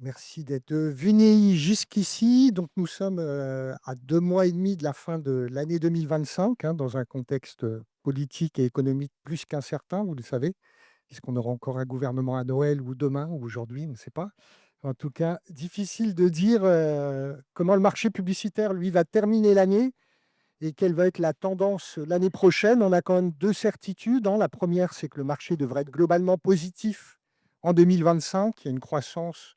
Merci d'être venu jusqu'ici. Donc nous sommes, à 2 mois et demi de la fin de l'année 2025, hein, dans un contexte, politique et économique plus qu'incertain, vous le savez. Est-ce qu'on aura encore un gouvernement à Noël ou demain ou aujourd'hui? On ne sait pas. En tout cas, difficile de dire, comment le marché publicitaire, lui, va terminer l'année et quelle va être la tendance l'année prochaine. On a quand même 2 certitudes, hein. La première, c'est que le marché devrait être globalement positif en 2025. Il y a une croissance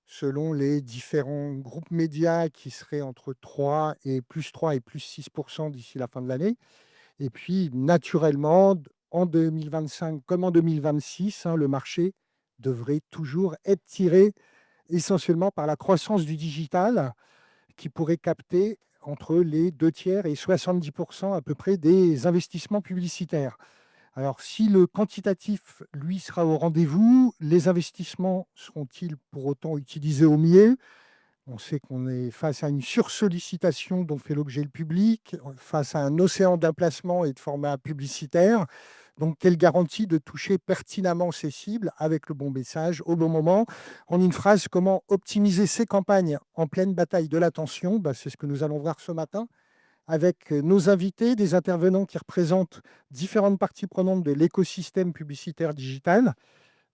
selon les différents groupes médias qui serait entre 3 et +3 et +6 d'ici la fin de l'année. Et puis naturellement, en 2025 comme en 2026, hein, le marché devrait toujours être tiré essentiellement par la croissance du digital qui pourrait capter entre les 2 tiers et 70 à peu près des investissements publicitaires. Alors si le quantitatif, lui, sera au rendez-vous, les investissements seront-ils pour autant utilisés au mieux? On sait qu'on est face à une sursollicitation dont fait l'objet le public, face à un océan d'emplacements et de formats publicitaires. Donc, quelle garantie de toucher pertinemment ces cibles avec le bon message au bon moment? En une phrase, comment optimiser ces campagnes en pleine bataille de l'attention? C'est ce que nous allons voir ce matin avec nos invités, des intervenants qui représentent différentes parties prenantes de l'écosystème publicitaire digital.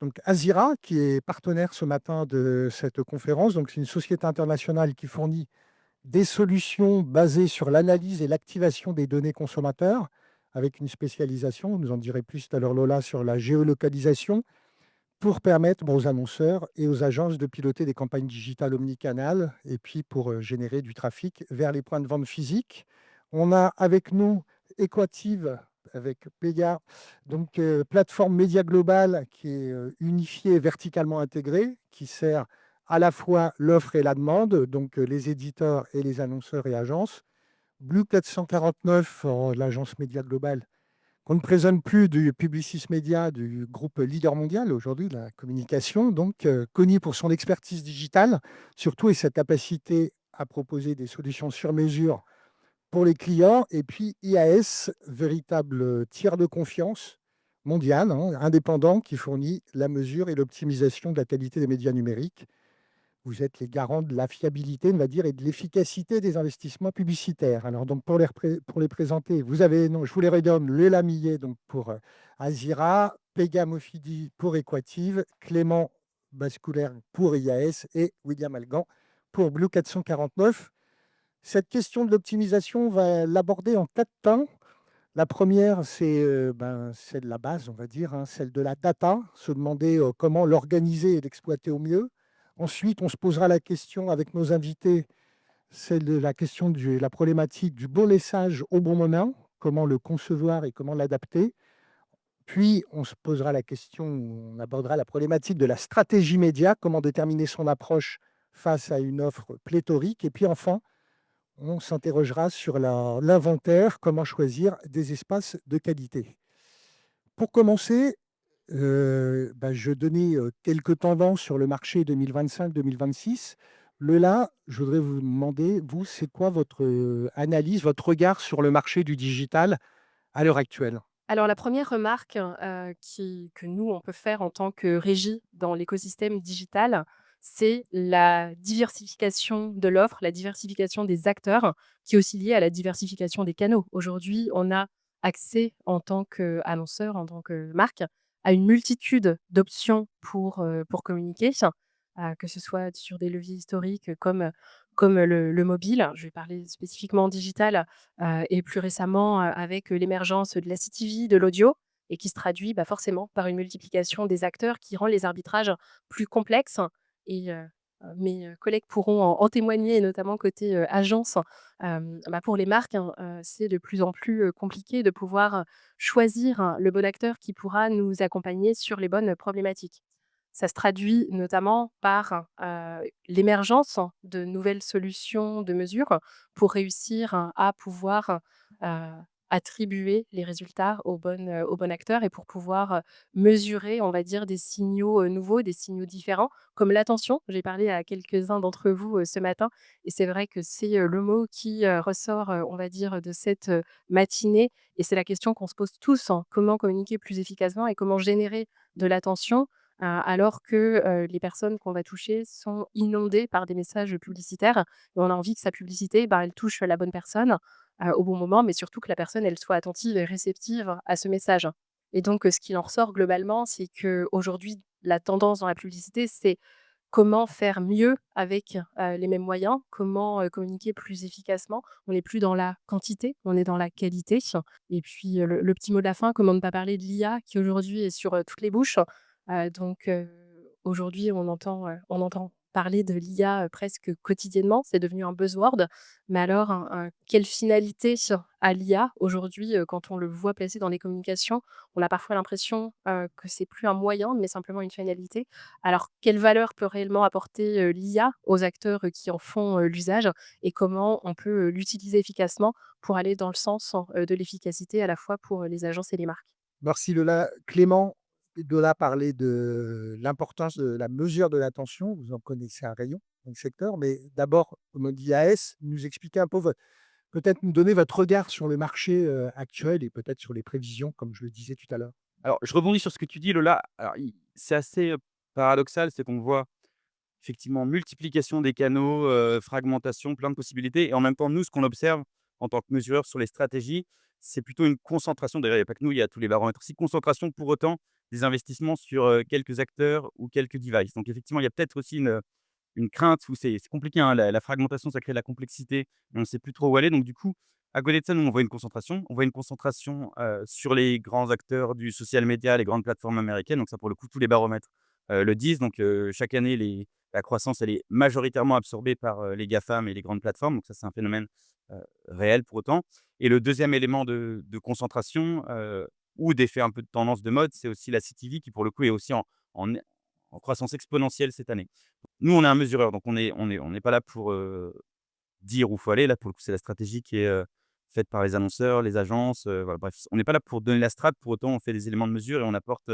Donc Azira, qui est partenaire ce matin de cette conférence, donc c'est une société internationale qui fournit des solutions basées sur l'analyse et l'activation des données consommateurs, avec une spécialisation, vous nous en direz plus tout à l'heure Lola, sur la géolocalisation, pour permettre aux annonceurs et aux agences de piloter des campagnes digitales omnicanales et puis pour générer du trafic vers les points de vente physiques. On a avec nous Equative avec Pega, donc plateforme média globale qui est unifiée et verticalement intégrée, qui sert à la fois l'offre et la demande, donc les éditeurs et les annonceurs et agences. Blue 449, l'agence média globale, qu'on ne présente plus du Publicis Media, du groupe leader mondial aujourd'hui de la communication, donc connu pour son expertise digitale, surtout et sa capacité à proposer des solutions sur mesure pour les clients. Et puis IAS, véritable tiers de confiance mondial, hein, indépendant, qui fournit la mesure et l'optimisation de la qualité des médias numériques. Vous êtes les garants de la fiabilité, on va dire, et de l'efficacité des investissements publicitaires. Alors donc pour les présenter, vous avez, non, je vous les redonne, Léla Millet donc pour Azira, Pega Mofidi pour Equative, Clément Bascouler pour IAS et William Algan pour Blue 449. Cette question de l'optimisation, on va l'aborder en 4 temps. La première, c'est celle de la base, on va dire, hein, celle de la data, se demander comment l'organiser et l'exploiter au mieux. Ensuite, on se posera la question avec nos invités, celle de la question de la problématique du bon message au bon moment, comment le concevoir et comment l'adapter. Puis, on se posera la question, on abordera la problématique de la stratégie média, comment déterminer son approche face à une offre pléthorique. Et puis enfin, on s'interrogera sur l'inventaire, comment choisir des espaces de qualité. Pour commencer, je donnais quelques tendances sur le marché 2025-2026. Là, je voudrais vous demander, vous, c'est quoi votre analyse, votre regard sur le marché du digital à l'heure actuelle? Alors la première remarque, qui que nous, on peut faire en tant que régie dans l'écosystème digital, c'est la diversification de l'offre, la diversification des acteurs, qui est aussi liée à la diversification des canaux. Aujourd'hui, on a accès en tant qu'annonceur, en tant que marque, à une multitude d'options pour communiquer, que ce soit sur des leviers historiques comme le mobile. Je vais parler spécifiquement digital, et plus récemment, avec l'émergence de la CTV, de l'audio et qui se traduit, forcément par une multiplication des acteurs qui rend les arbitrages plus complexes et mes collègues pourront en témoigner, et notamment côté, agence. Pour les marques, hein, c'est de plus en plus, compliqué de pouvoir, choisir le bon acteur qui pourra nous accompagner sur les bonnes problématiques. Ça se traduit notamment par, l'émergence de nouvelles solutions de mesure pour réussir à pouvoir, heu, attribuer les résultats au bon acteur et pour pouvoir, mesurer, on va dire, des signaux, nouveaux, des signaux différents, comme l'attention. J'ai parlé à quelques-uns d'entre vous, ce matin et c'est vrai que c'est, le mot qui, ressort, on va dire, de cette, matinée et c'est la question qu'on se pose tous, hein. Comment communiquer plus efficacement et comment générer de l'attention? alors que, les personnes qu'on va toucher sont inondées par des messages publicitaires et on a envie que sa publicité, bah, elle touche la bonne personne, au bon moment, mais surtout que la personne, elle soit attentive et réceptive à ce message et donc ce qu'il en ressort globalement, c'est qu'aujourd'hui, la tendance dans la publicité, c'est comment faire mieux avec, les mêmes moyens? Comment, communiquer plus efficacement? On n'est plus dans la quantité, on est dans la qualité et puis, le petit mot de la fin, comment ne pas parler de l'IA qui aujourd'hui est sur, toutes les bouches. Aujourd'hui on entend parler de l'IA, presque quotidiennement, c'est devenu un buzzword. Mais alors, quelle finalité a l'IA aujourd'hui, quand on le voit passer dans les communications? On a parfois l'impression, que c'est plus un moyen, mais simplement une finalité. Alors, quelle valeur peut réellement apporter, l'IA aux acteurs, qui en font, l'usage et comment on peut, l'utiliser efficacement pour aller dans le sens, de l'efficacité à la fois pour, les agences et les marques? Merci Lola. Clément Dola parlait de l'importance de la mesure de l'attention. Vous en connaissez un rayon dans le secteur, mais d'abord, comme on dit AS, nous expliquer un peu peut-être nous donner votre regard sur le marché, actuel et peut-être sur les prévisions, comme je le disais tout à l'heure. Alors, je rebondis sur ce que tu dis, Lola. Alors, c'est assez paradoxal, c'est qu'on voit effectivement multiplication des canaux, fragmentation, plein de possibilités. Et en même temps, nous, ce qu'on observe en tant que mesureur sur les stratégies, c'est plutôt une concentration. D'ailleurs, il n'y a pas que nous, il y a tous les baromètres aussi. Concentration pour autant des investissements sur quelques acteurs ou quelques devices. Donc, effectivement, il y a peut-être aussi une crainte où c'est compliqué, hein, la fragmentation, ça crée de la complexité et on ne sait plus trop où aller. Donc du coup, à côté de ça, nous, on voit une concentration. On voit une concentration, sur les grands acteurs du social media, les grandes plateformes américaines. Donc ça, pour le coup, tous les baromètres, le disent. Donc chaque année, la croissance, elle est majoritairement absorbée par, les GAFAM et les grandes plateformes. Donc ça, c'est un phénomène, réel pour autant. Et le deuxième élément de concentration, ou d'effet un peu de tendance de mode, c'est aussi la CTV qui, pour le coup, est aussi en en croissance exponentielle cette année. Nous, on est un mesureur, donc on n'est pas là pour, dire où faut aller. Là, pour le coup, c'est la stratégie qui est, faite par les annonceurs, les agences, voilà, bref, on n'est pas là pour donner la strat. Pour autant, on fait des éléments de mesure et on apporte,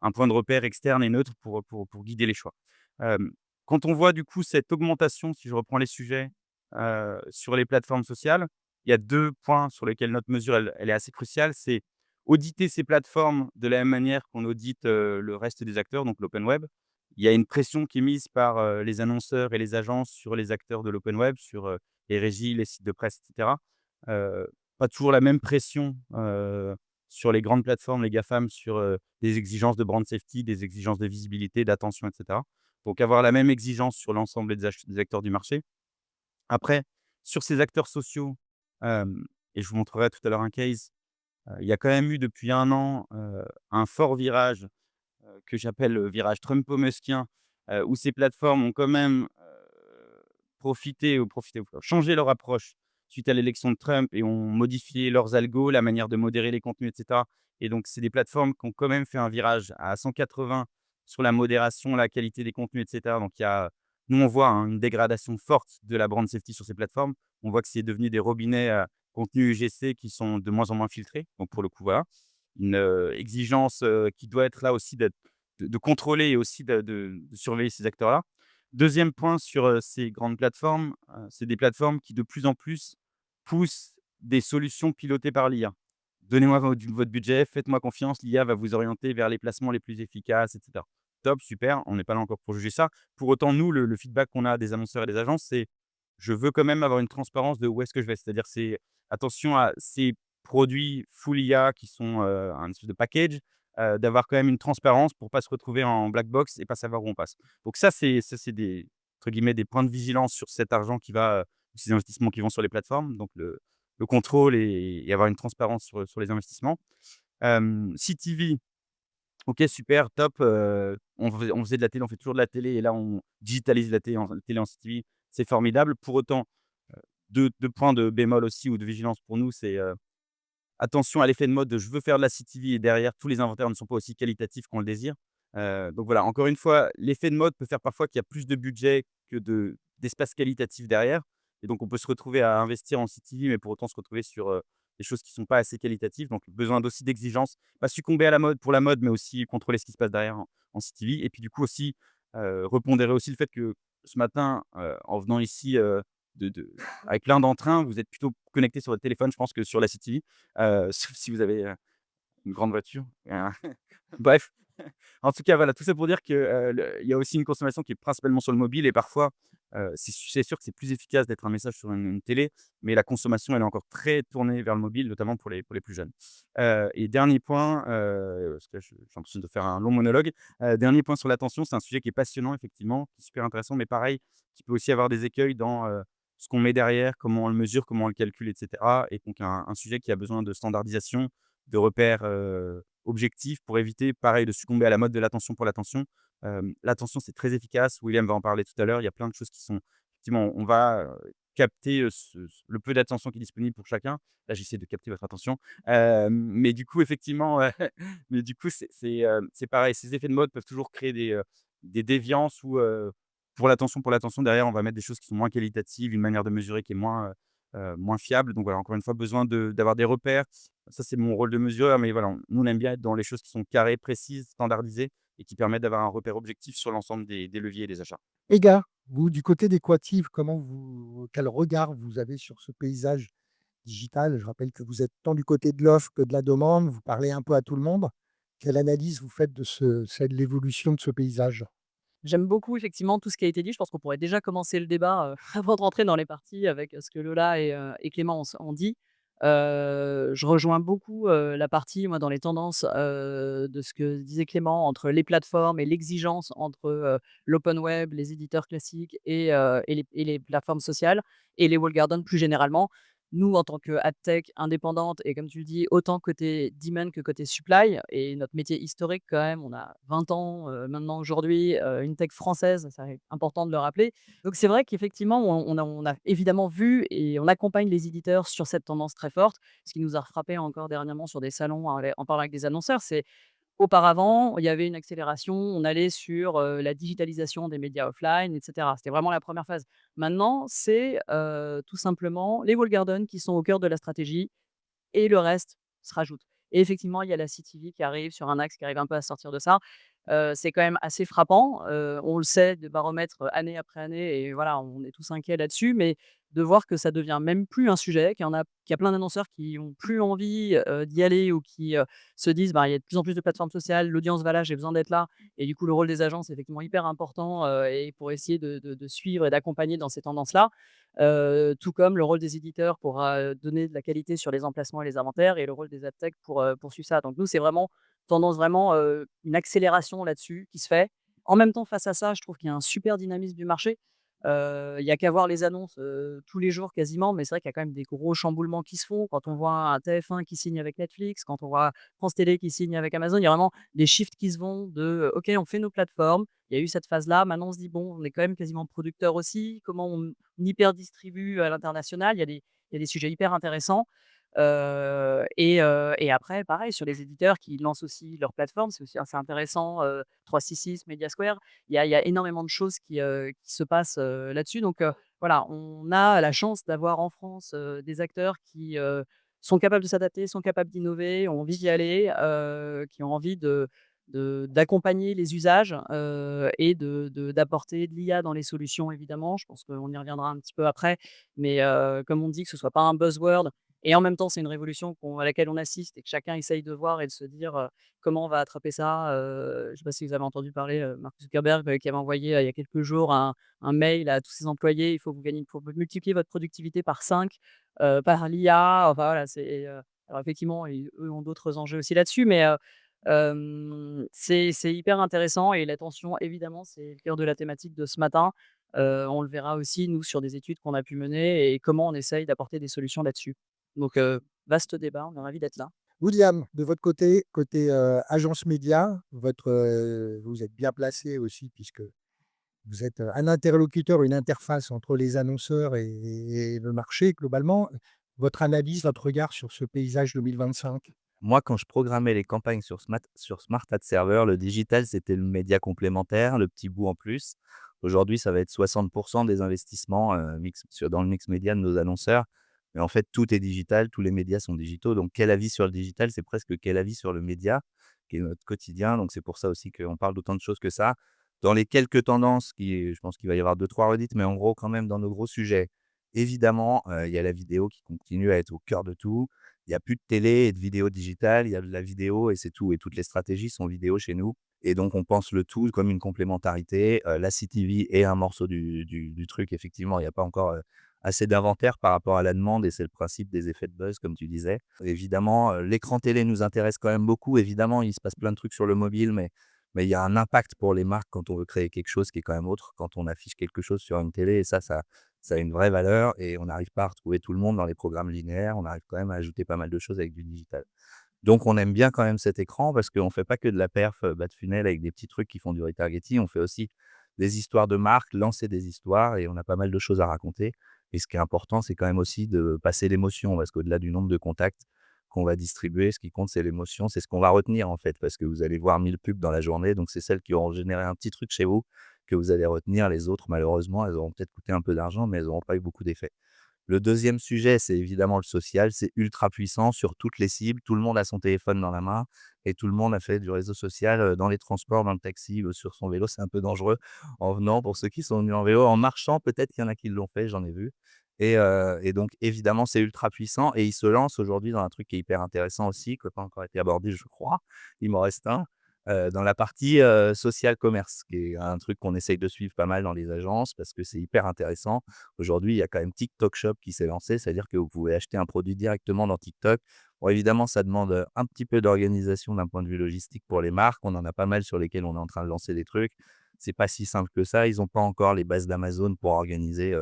un point de repère externe et neutre pour guider les choix. Hem, Quand on voit du coup cette augmentation, si je reprends les sujets, sur les plateformes sociales, il y a 2 points sur lesquels notre mesure elle est assez cruciale. C'est auditer ces plateformes de la même manière qu'on audite, le reste des acteurs, donc l'open web. Il y a une pression qui est mise par, les annonceurs et les agences sur les acteurs de l'open web, sur, les régies, les sites de presse et cetera. Pas toujours la même pression, sur les grandes plateformes, les GAFAM, sur, des exigences de brand safety, des exigences de visibilité, d'attention et cetera. Donc avoir la même exigence sur l'ensemble des acteurs du marché. Après, sur ces acteurs sociaux, et je vous montrerai tout à l'heure un case, il y a quand même eu depuis 1 an, un fort virage, que j'appelle le virage trumpo-muskien, où ces plateformes ont quand même, changé leur approche suite à l'élection de Trump et ont modifié leurs algos, la manière de modérer les contenus et cetera. Et donc c'est des plateformes qui ont quand même fait un virage à 180 sur la modération, la qualité des contenus et cetera. Donc il y a nous on voit, hein, une dégradation forte de la brand safety sur ces plateformes. On voit que c'est devenu des robinets à contenu UGC qui sont de moins en moins filtrés. Donc pour le coup, voilà, une, exigence, qui doit être là aussi de contrôler et aussi de surveiller ces acteurs-là. Deuxième point sur, ces grandes plateformes, c'est des plateformes qui de plus en plus poussent des solutions pilotées par l'IA. «Donnez-moi votre budget, faites-moi confiance, l'IA va vous orienter vers les placements les plus efficaces» et cetera. Top, super, on n'est pas là encore pour juger ça. Pour autant, nous, le feedback qu'on a des annonceurs et des agences, c'est: «Je veux quand même avoir une transparence de où est-ce que je vais». C'est-à-dire, c'est attention à ces produits full IA qui sont, un espèce de package, d'avoir quand même une transparence pour pas se retrouver en black box et pas savoir où on passe. Donc ça c'est des entre guillemets «des points de vigilance» sur cet argent qui va, ces investissements qui vont sur les plateformes, donc le contrôle et avoir une transparence sur les investissements. CTV, OK, super, top, on faisait de la télé, on fait toujours de la télé et là on digitalise la télé en CTV, c'est formidable. Pour autant, 2 points de bémol aussi ou de vigilance pour nous, c'est, attention à l'effet de mode de «je veux faire de la CTV» et derrière tous les inventaires ne sont pas aussi qualitatifs qu'on le désire. Donc voilà, encore une fois, l'effet de mode peut faire parfois qu'il y a plus de budget que d'espace qualitatif derrière et donc on peut se retrouver à investir en CTV, mais pour autant se retrouver sur, des choses qui ne sont pas assez qualitatives. Donc besoin d'aussi d'exigence, pas succomber à la mode pour la mode, mais aussi contrôler ce qui se passe derrière en CTV et puis du coup aussi, repondérer aussi le fait que ce matin, en venant ici, de avec plein d'entrain, vous êtes plutôt connecté sur votre téléphone, je pense, que sur la CTV, sauf si vous avez, une grande voiture. Bref, En tout cas, voilà, tout ça pour dire que, il y a aussi une consommation qui est principalement sur le mobile et parfois, c'est sûr que c'est plus efficace d'être un message sur une télé, mais la consommation, elle est encore très tournée vers le mobile, notamment pour les plus jeunes. Et dernier point, parce que j'ai l'impression de faire un long monologue. Dernier point sur l'attention, c'est un sujet qui est passionnant effectivement, qui est super intéressant, mais pareil, qui peut aussi avoir des écueils dans, ce qu'on met derrière, comment on le mesure, comment on le calcule et cetera et donc un sujet qui a besoin de standardisation, de repères, objectifs pour éviter, pareil, de succomber à la mode de l'attention pour l'attention. L'attention, c'est très efficace. William va en parler tout à l'heure. Il y a plein de choses qui sont effectivement, on va, capter, le peu d'attention qui est disponible pour chacun. Là, j'essaie de capter votre attention. Mais du coup, effectivement, mais du coup, c'est pareil. Ces effets de mode peuvent toujours créer des déviances où, pour l'attention, derrière, on va mettre des choses qui sont moins qualitatives, une manière de mesurer qui est moins fiable. Donc voilà, encore une fois, besoin d'avoir des repères. Ça, c'est mon rôle de mesureur, mais voilà, nous, on aime bien être dans les choses qui sont carrées, précises, standardisées et qui permettent d'avoir un repère objectif sur l'ensemble des leviers et des achats. Égard, vous, du côté d'Equative, quel regard vous avez sur ce paysage digital? Je rappelle que vous êtes tant du côté de l'offre que de la demande, vous parlez un peu à tout le monde. Quelle analyse vous faites de l'évolution de ce paysage? J'aime beaucoup effectivement tout ce qui a été dit. Je pense qu'on pourrait déjà commencer le débat, avant de rentrer dans les parties avec, ce que Lola et Clément ont dit. Je rejoins beaucoup, la partie, moi, dans les tendances, de ce que disait Clément entre les plateformes et l'exigence entre, l'open web, les éditeurs classiques et les plateformes sociales et les walled gardens plus généralement. Nous, en tant que tech indépendante et comme tu le dis, autant côté demand que côté supply et notre métier historique quand même, on a 20 ans, maintenant aujourd'hui, une tech française, c'est important de le rappeler. Donc c'est vrai qu'effectivement, on a évidemment vu et on accompagne les éditeurs sur cette tendance très forte. Ce qui nous a frappé encore dernièrement sur des salons, en parlant avec des annonceurs, c'est auparavant, il y avait une accélération, on allait sur, la digitalisation des médias offline et cetera. C'était vraiment la première phase. Maintenant, c'est, tout simplement les walled gardens qui sont au cœur de la stratégie et le reste se rajoute. Et effectivement, il y a la CTV qui arrive sur un axe qui arrive un peu à sortir de ça. C'est quand même assez frappant. On le sait de baromètre, année après année et voilà, on est tous inquiets là-dessus, mais de voir que ça devient même plus un sujet, qu'il y a plein d'annonceurs qui ont plus envie, d'y aller ou qui, se disent: «Bah, il y a de plus en plus de plateformes sociales, l'audience va là, j'ai besoin d'être là» et du coup, le rôle des agences est effectivement hyper important, et pour essayer de suivre et d'accompagner dans ces tendances-là. Tout comme le rôle des éditeurs pour, donner de la qualité sur les emplacements et les inventaires et le rôle des ad tech pour suivre ça. Donc nous, c'est vraiment tendance vraiment, une accélération là-dessus qui se fait. En même temps, face à ça, je trouve qu'il y a un super dynamisme du marché. Il y a qu'à voir les annonces, tous les jours quasiment, mais c'est vrai qu'il y a quand même des gros chamboulements qui se font. Quand on voit un TF1 qui signe avec Netflix, quand on voit France Télé qui signe avec Amazon, il y a vraiment des shifts qui se vont de, OK, on fait nos plateformes. Il y a eu cette phase-là. Maintenant, on se dit: «Bon, on est quand même quasiment producteur aussi. Comment on hyper distribue à l'international?» Il y a des sujets hyper intéressants. Et après, pareil, sur les éditeurs qui lancent aussi leur plateforme, c'est aussi assez intéressant, 366, Mediasquare. Il y a énormément de choses qui se passent, là-dessus. Donc, voilà, on a la chance d'avoir en France, des acteurs qui, sont capables de s'adapter, sont capables d'innover, ont envie d'y aller, qui ont envie d'accompagner les usages, et d'apporter de l'IA dans les solutions évidemment. Je pense qu'on y reviendra un petit peu après, mais comme on dit, que ce soit pas un buzzword et en même temps, c'est une révolution à laquelle on assiste et que chacun essaye de voir et de se dire, comment on va attraper ça. Je ne sais pas si vous avez entendu parler, Mark Zuckerberg, qui avait envoyé, il y a quelques jours un mail à tous ses employés: «Il faut multiplier votre productivité par 5 par l'IA». Enfin voilà, alors effectivement, eux ont d'autres enjeux aussi là-dessus, mais c'est hyper intéressant et l'attention évidemment, c'est le cœur de la thématique de ce matin. On le verra aussi nous sur des études qu'on a pu mener et comment on essaye d'apporter des solutions là-dessus. Donc vaste débat, on est ravis d'être là. William, de votre côté, agence média, vous êtes bien placé aussi puisque vous êtes, un interlocuteur, une interface entre les annonceurs et le marché globalement. Votre analyse, votre regard sur ce paysage 2025? Moi, quand je programmais les campagnes sur Smart Ad Server, le digital, c'était le média complémentaire, le petit bout en plus. Aujourd'hui, ça va être 60 des investissements, dans le mix média de nos annonceurs. Mais en fait, tout est digital, tous les médias sont digitaux. Donc quel avis sur le digital? C'est presque quel avis sur le média, qui est notre quotidien. Donc c'est pour ça aussi qu'on parle d'autant de choses que ça. Dans les quelques tendances je pense qu'il va y avoir deux trois redites, mais en gros, quand même, dans nos gros sujets, évidemment, il y a la vidéo qui continue à être au cœur de tout. Il y a plus de télé et de vidéo digitale, il y a de la vidéo et c'est tout et toutes les stratégies sont vidéo chez nous et donc on pense le tout comme une complémentarité. La CTV est un morceau du truc effectivement, il y a pas encore, assez d'inventaire par rapport à la demande et c'est le principe des effets de buzz comme tu disais. Évidemment, l'écran télé nous intéresse quand même beaucoup. Évidemment, il se passe plein de trucs sur le mobile, mais il y a un impact pour les marques quand on veut créer quelque chose qui est quand même autre, quand on affiche quelque chose sur une télé et ça a une vraie valeur et on n'arrive pas à retrouver tout le monde dans les programmes linéaires. On arrive quand même à ajouter pas mal de choses avec du digital. Donc on aime bien quand même cet écran parce qu'on fait pas que de la perf, bas de funnel avec des petits trucs qui font du retargeting. On fait aussi des histoires de marque, lancer des histoires et on a pas mal de choses à raconter et ce qui est important, c'est quand même aussi de passer l'émotion parce qu'au-delà du nombre de contacts qu'on va distribuer, ce qui compte, c'est l'émotion, c'est ce qu'on va retenir, en fait, parce que vous allez voir 1000 pubs dans la journée, donc c'est celles qui auront généré un petit truc chez vous que vous allez retenir. Les autres, malheureusement, elles auront peut-être coûté un peu d'argent, mais elles n'auront pas eu beaucoup d'effet. Le deuxième sujet, c'est évidemment le social. C'est ultra puissant sur toutes les cibles. Tout le monde a son téléphone dans la main et tout le monde a fait du réseau social, dans les transports, dans le taxi, sur son vélo. C'est un peu dangereux en venant pour ceux qui sont venus en vélo. En marchant, peut-être qu'il y en a qui l'ont fait, j'en ai vu et donc évidemment, c'est ultra puissant et il se lance aujourd'hui dans un truc qui est hyper intéressant aussi, qui n'a pas encore été abordé, je crois. Il m'en reste un, dans la partie, social commerce, qui est un truc qu'on essaye de suivre pas mal dans les agences parce que c'est hyper intéressant. Aujourd'hui, il y a quand même TikTok Shop qui s'est lancé, c'est-à-dire que vous pouvez acheter un produit directement dans TikTok. Bon, évidemment, ça demande, un petit peu d'organisation d'un point de vue logistique pour les marques. On en a pas mal sur lesquels on est en train de lancer des trucs. C'est pas si simple que ça. Ils n'ont pas encore les bases d'Amazon pour organiser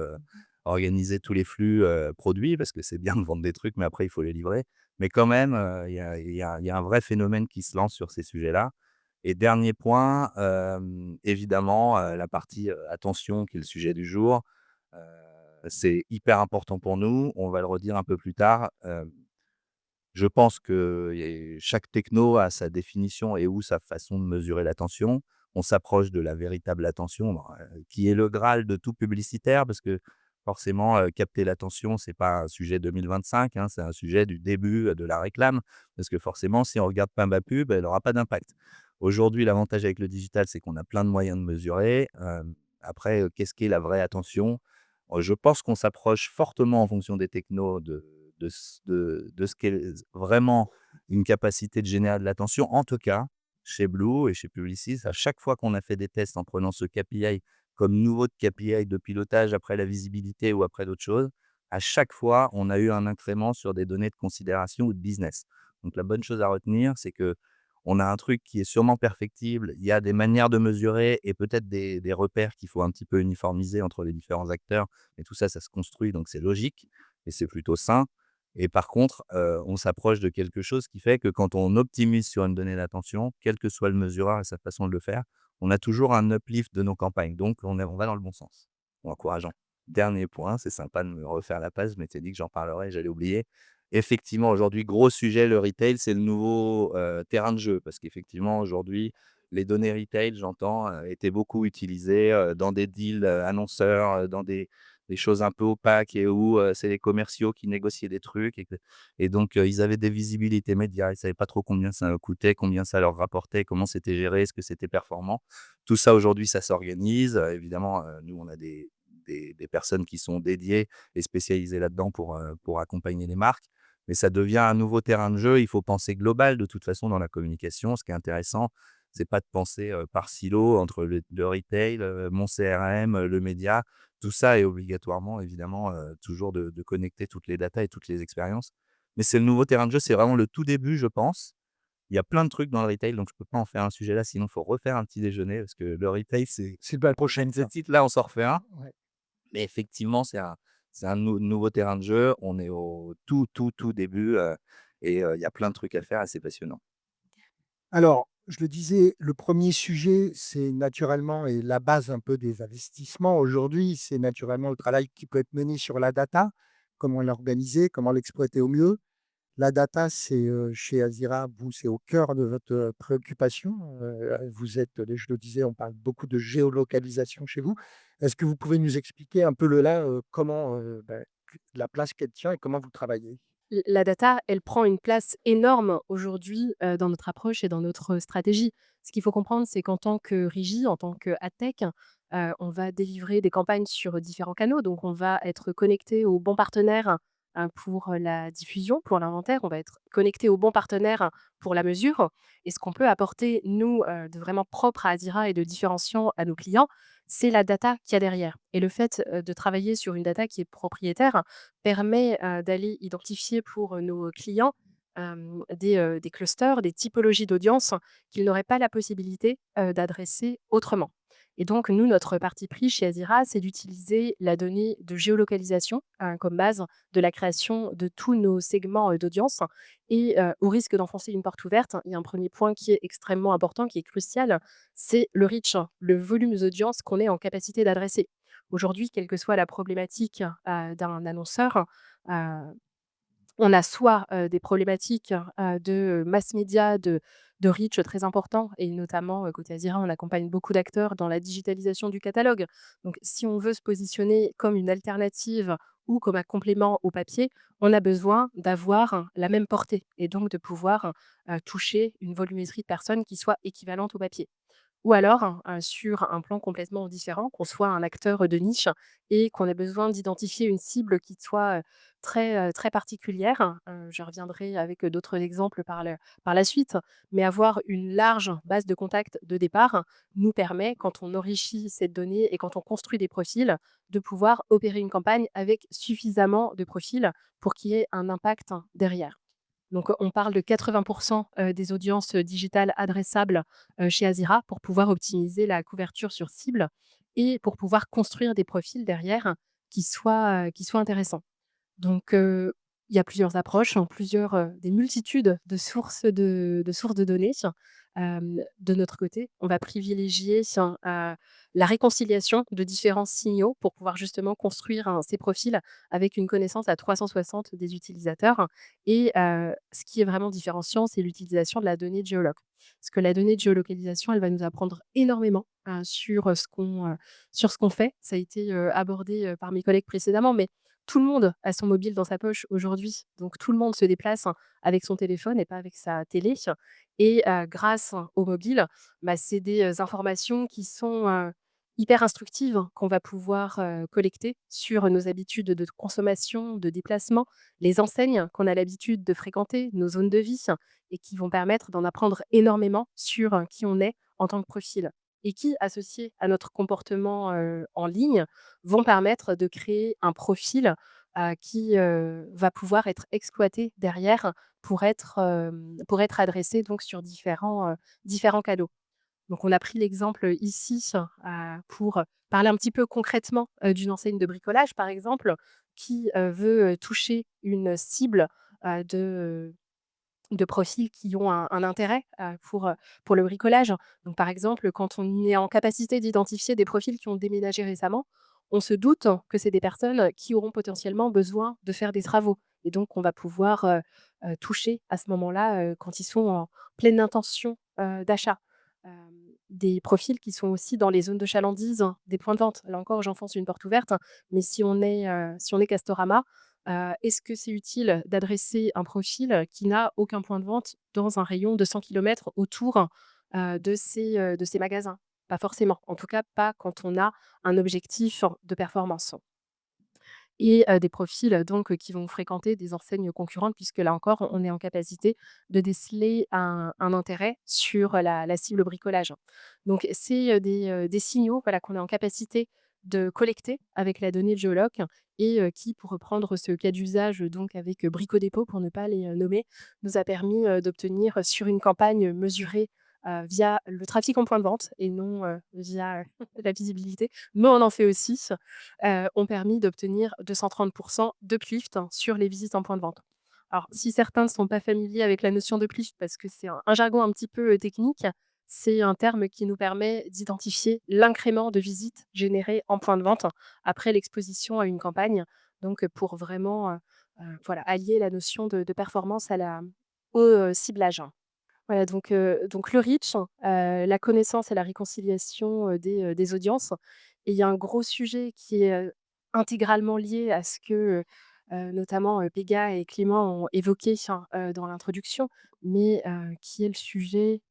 tous les flux, produits parce que c'est bien de vendre des trucs, mais après il faut les livrer. Mais quand même, il y a un vrai phénomène qui se lance sur ces sujets-là et dernier point, évidemment, la partie, attention qui est le sujet du jour. Heu, c'est hyper important pour nous. On va le redire un peu plus tard. Je pense que chaque techno a sa définition et ou sa façon de mesurer l'attention. On s'approche de la véritable attention, bon, qui est le graal de tout publicitaire parce que forcément, capter l'attention, c'est pas un sujet 2025, hein, c'est un sujet du début, de la réclame. Parce que forcément, si on regarde pas ma pub, elle aura pas d'impact. Aujourd'hui, l'avantage avec le digital, c'est qu'on a plein de moyens de mesurer. Après, qu'est-ce qu'est la vraie attention? Je pense qu'on s'approche fortement en fonction des technos de ce qu'est vraiment une capacité de générer de l'attention. En tout cas, chez Blue et chez Publicis, à chaque fois qu'on a fait des tests en prenant ce KPI comme nouveau de KPI de pilotage après la visibilité ou après d'autres choses, à chaque fois, on a eu un incrément sur des données de considération ou de business. Donc la bonne chose à retenir, c'est que on a un truc qui est sûrement perfectible. Il y a des manières de mesurer et peut-être des repères qu'il faut un petit peu uniformiser entre les différents acteurs. Et tout ça, ça se construit, donc c'est logique et c'est plutôt sain. Et par contre, on s'approche de quelque chose qui fait que quand on optimise sur une donnée d'attention, quel que soit le mesureur et sa façon de le faire, on a toujours un uplift de nos campagnes. Donc on va dans le bon sens. Encourageant. Dernier point, c'est sympa de me refaire la passe, je m'étais dit que j'en parlerais, j'allais oublier. Effectivement, aujourd'hui, gros sujet, le retail, c'est le nouveau, terrain de jeu parce qu'effectivement, aujourd'hui, les données retail, j'entends, étaient beaucoup utilisées, dans des deals, annonceurs, dans des choses un peu opaques et où, c'est les commerciaux qui négociaient des trucs et donc, ils avaient des visibilités médias. Ils ne savaient pas trop combien ça coûtait, combien ça leur rapportait, comment c'était géré, est-ce que c'était performant. Tout ça, aujourd'hui, ça s'organise. Évidemment, nous, on a des personnes qui sont dédiées et spécialisées là-dedans pour accompagner les marques. Mais ça devient un nouveau terrain de jeu. Il faut penser global de toute façon dans la communication. Ce qui est intéressant, c'est pas de penser, par silo entre le retail, mon CRM, le média. Tout ça est obligatoirement évidemment, toujours de connecter toutes les datas et toutes les expériences. Mais c'est le nouveau terrain de jeu, c'est vraiment le tout début, je pense. Il y a plein de trucs dans le retail, donc je peux pas en faire un sujet là, sinon il faut refaire un petit déjeuner parce que le retail, c'est C'est pas la prochaine prochaine ça. petite là, on s'en refait un. Ouais. Mais effectivement, c'est un nouveau terrain de jeu. On est au tout début, il y a plein de trucs à faire assez passionnants. Alors, je le disais, le premier sujet, c'est naturellement et la base un peu des investissements aujourd'hui, c'est naturellement le travail qui peut être mené sur la data, comment l'organiser, comment l'exploiter au mieux. La data, c'est, chez Azira, vous, c'est au cœur de votre, préoccupation. Vous êtes, je le disais, on parle beaucoup de géolocalisation chez vous. Est-ce que vous pouvez nous expliquer un peu comment, la place qu'elle tient et comment vous travaillez? La data, elle prend une place énorme aujourd'hui, dans notre approche et dans notre stratégie. Ce qu'il faut comprendre, c'est qu'en tant que régie, en tant qu'AdTech, on va délivrer des campagnes sur différents canaux. Donc on va être connecté aux bons partenaires, pour la diffusion, pour l'inventaire, on va être connecté au bon partenaire pour la mesure. Et ce qu'on peut apporter, nous, de vraiment propre à Azira et de différenciant à nos clients, c'est la data qu'il y a derrière. Et le fait, de travailler sur une data qui est propriétaire permet, d'aller identifier pour nos clients, des clusters, des typologies d'audience qu'ils n'auraient pas la possibilité, d'adresser autrement. Et donc nous, notre parti pris chez Azira, c'est d'utiliser la donnée de géolocalisation, comme base de la création de tous nos segments, d'audience. Et au risque d'enfoncer une porte ouverte, il y a un premier point qui est extrêmement important, qui est crucial, c'est le reach, le volume d'audience qu'on est en capacité d'adresser. Aujourd'hui, quelle que soit la problématique, d'un annonceur, heu on a soit, des problématiques, de mass média, de reach très important et notamment, côté Azira, on accompagne beaucoup d'acteurs dans la digitalisation du catalogue. Donc si on veut se positionner comme une alternative ou comme un complément au papier, on a besoin d'avoir la même portée et donc de pouvoir, toucher une volumétrie de personnes qui soit équivalente au papier. Ou alors, sur un plan complètement différent, qu'on soit un acteur, de niche et qu'on ait besoin d'identifier une cible qui soit, très particulière. Je reviendrai avec, d'autres exemples par la suite, mais avoir une large base de contacts de départ nous permet, quand on enrichit cette donnée et quand on construit des profils, de pouvoir opérer une campagne avec suffisamment de profils pour qu'il y ait un impact derrière. Donc, on parle de 80 des audiences, digitales adressables, chez Azira pour pouvoir optimiser la couverture sur cible et pour pouvoir construire des profils derrière qui soient intéressants. Donc, il y a plusieurs approches, hein, des multitudes de sources de données. De notre côté, on va privilégier la réconciliation de différents signaux pour pouvoir justement construire, ces profils avec une connaissance à 360 des utilisateurs et ce qui est vraiment différenciant, c'est l'utilisation de la donnée de géoloc. Parce que la donnée de géolocalisation, elle va nous apprendre énormément, sur ce qu'on fait. Ça a été, abordé, par mes collègues précédemment, mais tout le monde a son mobile dans sa poche aujourd'hui, donc tout le monde se déplace avec son téléphone et pas avec sa télé et grâce au mobile, bah, c'est des, informations qui sont, hyper instructives qu'on va pouvoir, collecter sur nos habitudes de consommation, de déplacement, les enseignes qu'on a l'habitude de fréquenter, nos zones de vie et qui vont permettre d'en apprendre énormément sur, qui on est en tant que profil et qui, associés à notre comportement, en ligne, vont permettre de créer un profil, qui, va pouvoir être exploité derrière pour être adressé donc sur différents canaux. Donc on a pris l'exemple ici, pour parler un petit peu concrètement, d'une enseigne de bricolage, par exemple, qui, veut, toucher une cible, de profils qui ont un intérêt, pour le bricolage. Donc par exemple, quand on est en capacité d'identifier des profils qui ont déménagé récemment, on se doute que c'est des personnes qui auront potentiellement besoin de faire des travaux et donc on va pouvoir, toucher à ce moment-là, quand ils sont en pleine intention, d'achat. Des profils qui sont aussi dans les zones de chalandise, des points de vente. Là encore, j'enfonce une porte ouverte, mais si on est Castorama, est-ce que c'est utile d'adresser un profil qui n'a aucun point de vente dans un rayon de 100 kilomètres autour, de ces magasins? Pas forcément. En tout cas, pas quand on a un objectif de performance et des profils, donc qui vont fréquenter des enseignes concurrentes puisque là encore, on est en capacité de déceler un intérêt sur la cible bricolage. Donc c'est, des signaux, voilà, qu'on est en capacité de collecter avec la donnée de géoloc et qui, pour reprendre ce cas d'usage, donc avec, Brico Dépôt pour ne pas les, nommer, nous a permis, d'obtenir sur une campagne mesurée, via le trafic en point de vente et non, via, la visibilité, mais on en fait aussi, ont permis d'obtenir 230 d'uplift sur les visites en point de vente. Alors, si certains ne sont pas familiers avec la notion d'uplift parce que c'est un jargon un petit peu, technique, c'est un terme qui nous permet d'identifier l'incrément de visites générées en point de vente après l'exposition à une campagne. Donc, pour vraiment, voilà, allier la notion de performance au, ciblage. Voilà, donc le reach, la connaissance et la réconciliation, des audiences et il y a un gros sujet qui est, intégralement lié à ce que, notamment, Pega et Clément ont évoqué, dans l'introduction, mais qui est le sujet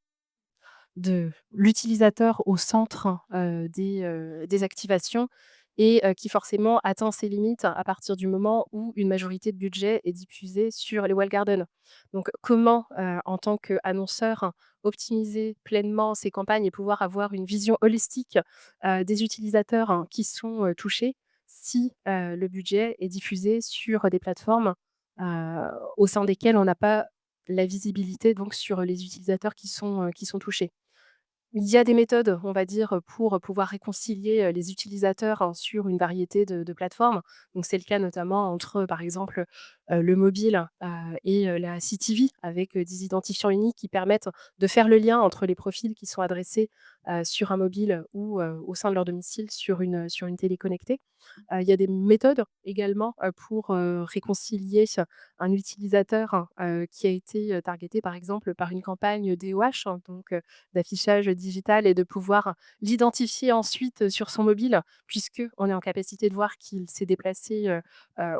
de l'utilisateur au centre, des activations et qui forcément atteint ses limites à partir du moment où une majorité de budget est diffusée sur les walled gardens. Donc comment, en tant qu'annonceur, optimiser pleinement ses campagnes et pouvoir avoir une vision holistique, des utilisateurs qui sont, touchés si, le budget est diffusé sur des plateformes, au sein desquelles on n'a pas la visibilité donc sur les utilisateurs qui sont touchés. Il y a des méthodes, on va dire, pour pouvoir réconcilier, les utilisateurs, sur une variété de plateformes. Donc c'est le cas notamment entre, par exemple, le mobile, et la CTV avec, des identifiants uniques qui permettent de faire le lien entre les profils qui sont adressés, sur un mobile ou, au sein de leur domicile sur une télé connectée. Il y a des méthodes également, pour, réconcilier un utilisateur, qui a été, targeté par exemple par une campagne DOH, donc d'affichage digital et de pouvoir l'identifier ensuite, sur son mobile puisqu'on est en capacité de voir qu'il s'est déplacé,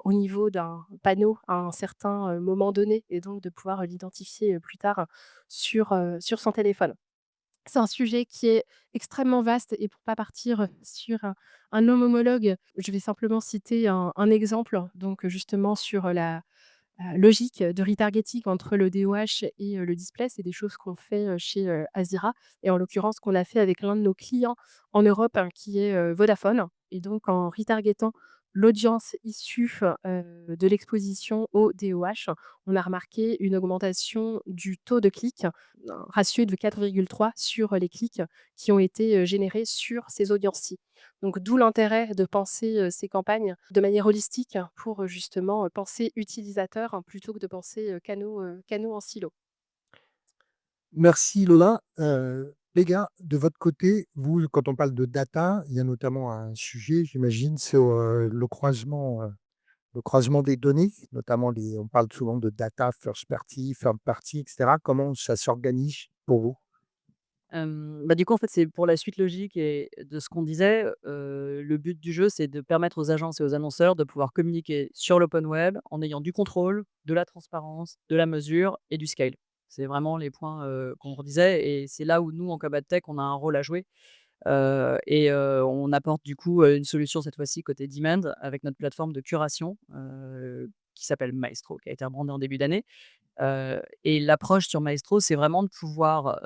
au niveau d'un panneau à un certain, moment donné et donc de pouvoir, l'identifier, plus tard sur son téléphone. C'est un sujet qui est extrêmement vaste et pour pas partir, sur un nom homologue, je vais simplement citer un exemple, donc justement sur la logique de retargeting entre le DOH et le display. C'est des choses qu'on fait, chez, Azira et en l'occurrence qu'on a fait avec l'un de nos clients en Europe, qui est, Vodafone et donc en retargetant l'audience issue, de l'exposition au DOH, on a remarqué une augmentation du taux de clic, un ratio de 4,3 sur les clics qui ont été, générés sur ces audiences-ci. Donc d'où l'intérêt de penser, ces campagnes de manière holistique pour, justement, penser utilisateur plutôt que de penser, canaux en silo. Merci Lola. Les gars, de votre côté, vous, quand on parle de data, il y a notamment un sujet, j'imagine, c'est, le croisement des données, notamment on parle souvent de data first party, third party, et cetera. Comment ça s'organise pour vous? Bah, du coup, en fait, c'est pour la suite logique et de ce qu'on disait, le but du jeu, c'est de permettre aux agences et aux annonceurs de pouvoir communiquer sur l'open web en ayant du contrôle, de la transparence, de la mesure et du scale. C'est vraiment les points, qu'on redisait et c'est là où nous, en Combat Tech, on a un rôle à jouer, on apporte du coup, une solution cette fois-ci côté demand avec notre plateforme de curation, qui s'appelle Maestro, qui a été rebrandée en début d'année. Et l'approche sur Maestro, c'est vraiment de pouvoir,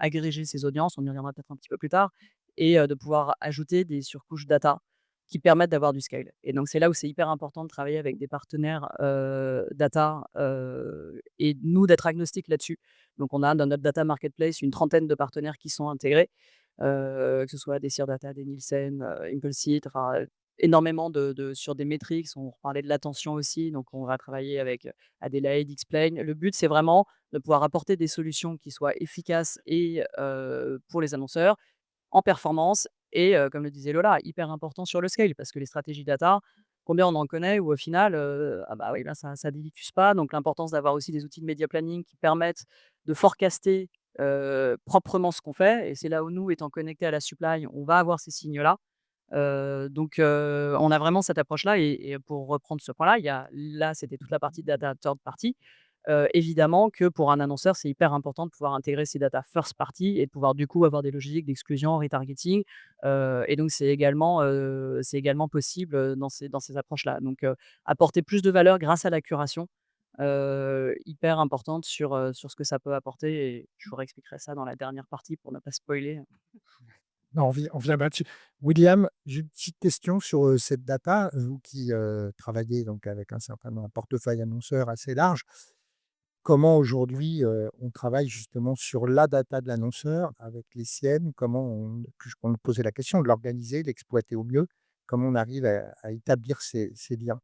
agréger ces audiences, on y reviendra peut-être un petit peu plus tard et de pouvoir ajouter des surcouches data qui permettent d'avoir du scale et donc c'est là où c'est hyper important de travailler avec des partenaires, data, et nous d'être agnostiques là-dessus. Donc on a dans notre data marketplace une trentaine de partenaires qui sont intégrés, que ce soit des Desire Data, des Nielsen, Impulsit, enfin, énormément de sur des métriques. On parlait de l'attention aussi, donc on va travailler avec, Adelaide, Explain. Le but, c'est vraiment de pouvoir apporter des solutions qui soient efficaces et pour les annonceurs, en performance et comme le disait Lola, hyper important sur le scale parce que les stratégies data, combien on en connaît où au final, ah bah oui, là ça diffuse pas. Donc l'importance d'avoir aussi des outils de media planning qui permettent de forecaster, proprement ce qu'on fait et c'est là où nous, étant connectés à la supply, on va avoir ces signaux-là. On a vraiment cette approche-là et pour reprendre ce point-là, il y a là, c'était toute la partie data third party. Évidemment que pour un annonceur, c'est hyper important de pouvoir intégrer ces data first party et de pouvoir du coup avoir des logiques d'exclusion, retargeting, et donc c'est également possible, dans ces approches-là. Apporter plus de valeur grâce à la curation, hyper importante sur ce que ça peut apporter et je vous réexpliquerai ça dans la dernière partie pour ne pas spoiler. Non, on vient là-dessus. William, j'ai une petite question sur, cette data. Vous qui, travaillez donc avec un portefeuille annonceur assez large, comment aujourd'hui, on travaille justement sur la data de l'annonceur avec les siennes? Comment on posait la question de l'organiser, l'exploiter au mieux? Comment on arrive à établir ces liens?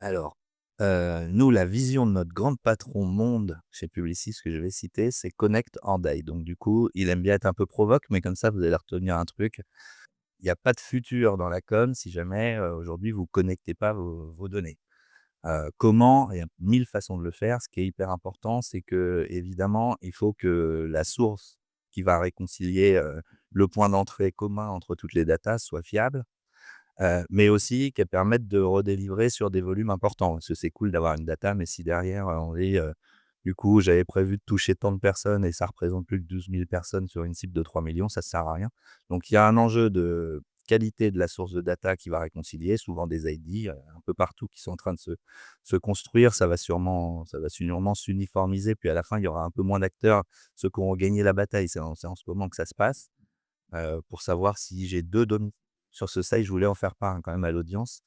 Alors, nous, la vision de notre grand patron monde chez Publicis, que je vais citer, c'est Connect or Die. Donc du coup, il aime bien être un peu provoque, mais comme ça, vous allez retenir un truc. Il y a pas de futur dans la com si jamais, aujourd'hui vous connectez pas vos données. Comment? Il y a 1000 façons de le faire. Ce qui est hyper important, c'est que évidemment, il faut que la source qui va réconcilier, le point d'entrée commun entre toutes les datas soit fiable, mais aussi qu'elle permette de redélivrer sur des volumes importants. Parce que c'est cool d'avoir une data, mais si derrière, on dit, du coup, j'avais prévu de toucher tant de personnes et ça représente plus que 12 000 personnes sur une cible de 3 millions, ça sert à rien. Donc il y a un enjeu de qualité de la source de data qui va réconcilier, souvent des ID, un peu partout qui sont en train de se construire. Ça va sûrement s'uniformiser, puis à la fin, il y aura un peu moins d'acteurs, ceux qui auront gagné la bataille. C'est en ce moment que ça se passe, pour savoir si j'ai 2 domiciles. Sur ce site, je voulais en faire part, hein, quand même à l'audience.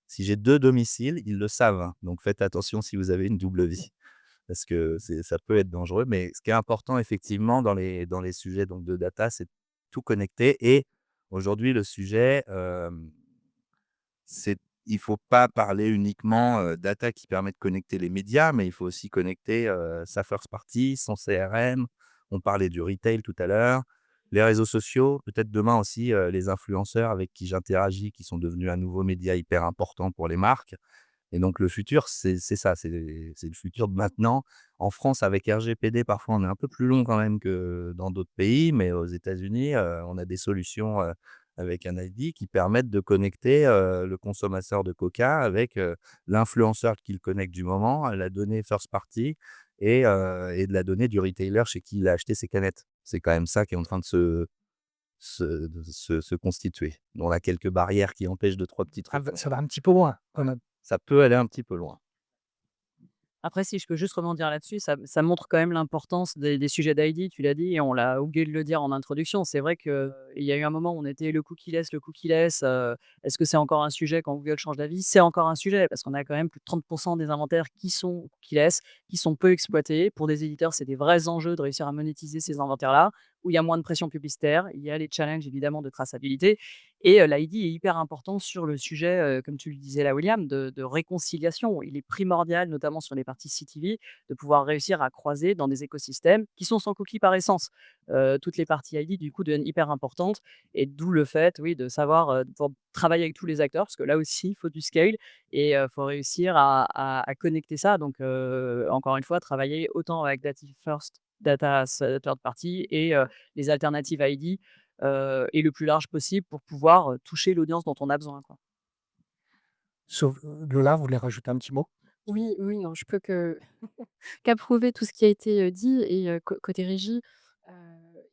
Si j'ai 2 domiciles, ils le savent, hein, donc faites attention si vous avez une double vie, parce que ça peut être dangereux. Mais ce qui est important effectivement dans les sujets donc de data, c'est tout connecter. Et aujourd'hui le sujet, c'est il faut pas parler uniquement, data qui permet de connecter les médias, mais il faut aussi connecter, sa first party, son CRM. On parlait du retail tout à l'heure, les réseaux sociaux, peut-être demain aussi, les influenceurs avec qui j'interagis, qui sont devenus un nouveau média hyper important pour les marques. Et donc le futur, c'est ça, c'est le futur de maintenant. En France, avec RGPD, parfois, on est un peu plus long quand même que dans d'autres pays, mais aux États-Unis, on a des solutions, avec un ID qui permettent de connecter, le consommateur de coca avec, l'influenceur qu'il connecte du moment, la donnée first party et de la donnée du retailer chez qui il a acheté ses canettes. C'est quand même ça qui est en train de se constituer. On a quelques barrières qui empêchent 2-3 petits Ah, trucs, ça va un petit peu loin quand même. ça peut aller un petit peu loin. Après, si je peux juste rebondir là-dessus, ça montre quand même l'importance des sujets d'ID, tu l'as dit et on l'a oublié de le dire en introduction. C'est vrai qu'il y a eu un moment où on était le cookie-less, est-ce que c'est encore un sujet quand Google change d'avis? C'est encore un sujet parce qu'on a quand même plus de 30 des inventaires qui sont cookie-less, qui sont peu exploités. Pour des éditeurs, c'est des vrais enjeux de réussir à monétiser ces inventaires-là, où il y a moins de pression publicitaire, il y a les challenges évidemment de traçabilité et l'ID est hyper important sur le sujet, comme tu le disais là William, de réconciliation. Il est primordial, notamment sur les parties CTV, de pouvoir réussir à croiser dans des écosystèmes qui sont sans cookies par essence. Toutes les parties ID du coup deviennent hyper importantes et d'où le fait, oui, de savoir, de pouvoir travailler avec tous les acteurs parce que là aussi, il faut du scale et faut réussir à connecter ça. Donc encore une fois, travailler autant avec Data First, Data Third Party et les alternatives ID, et le plus large possible pour pouvoir, toucher l'audience dont on a besoin, quoi. Sauf Lola, vous voulez rajouter un petit mot? Oui, oui, non, je peux que qu'approuver tout ce qui a été, dit et côté régie, heu,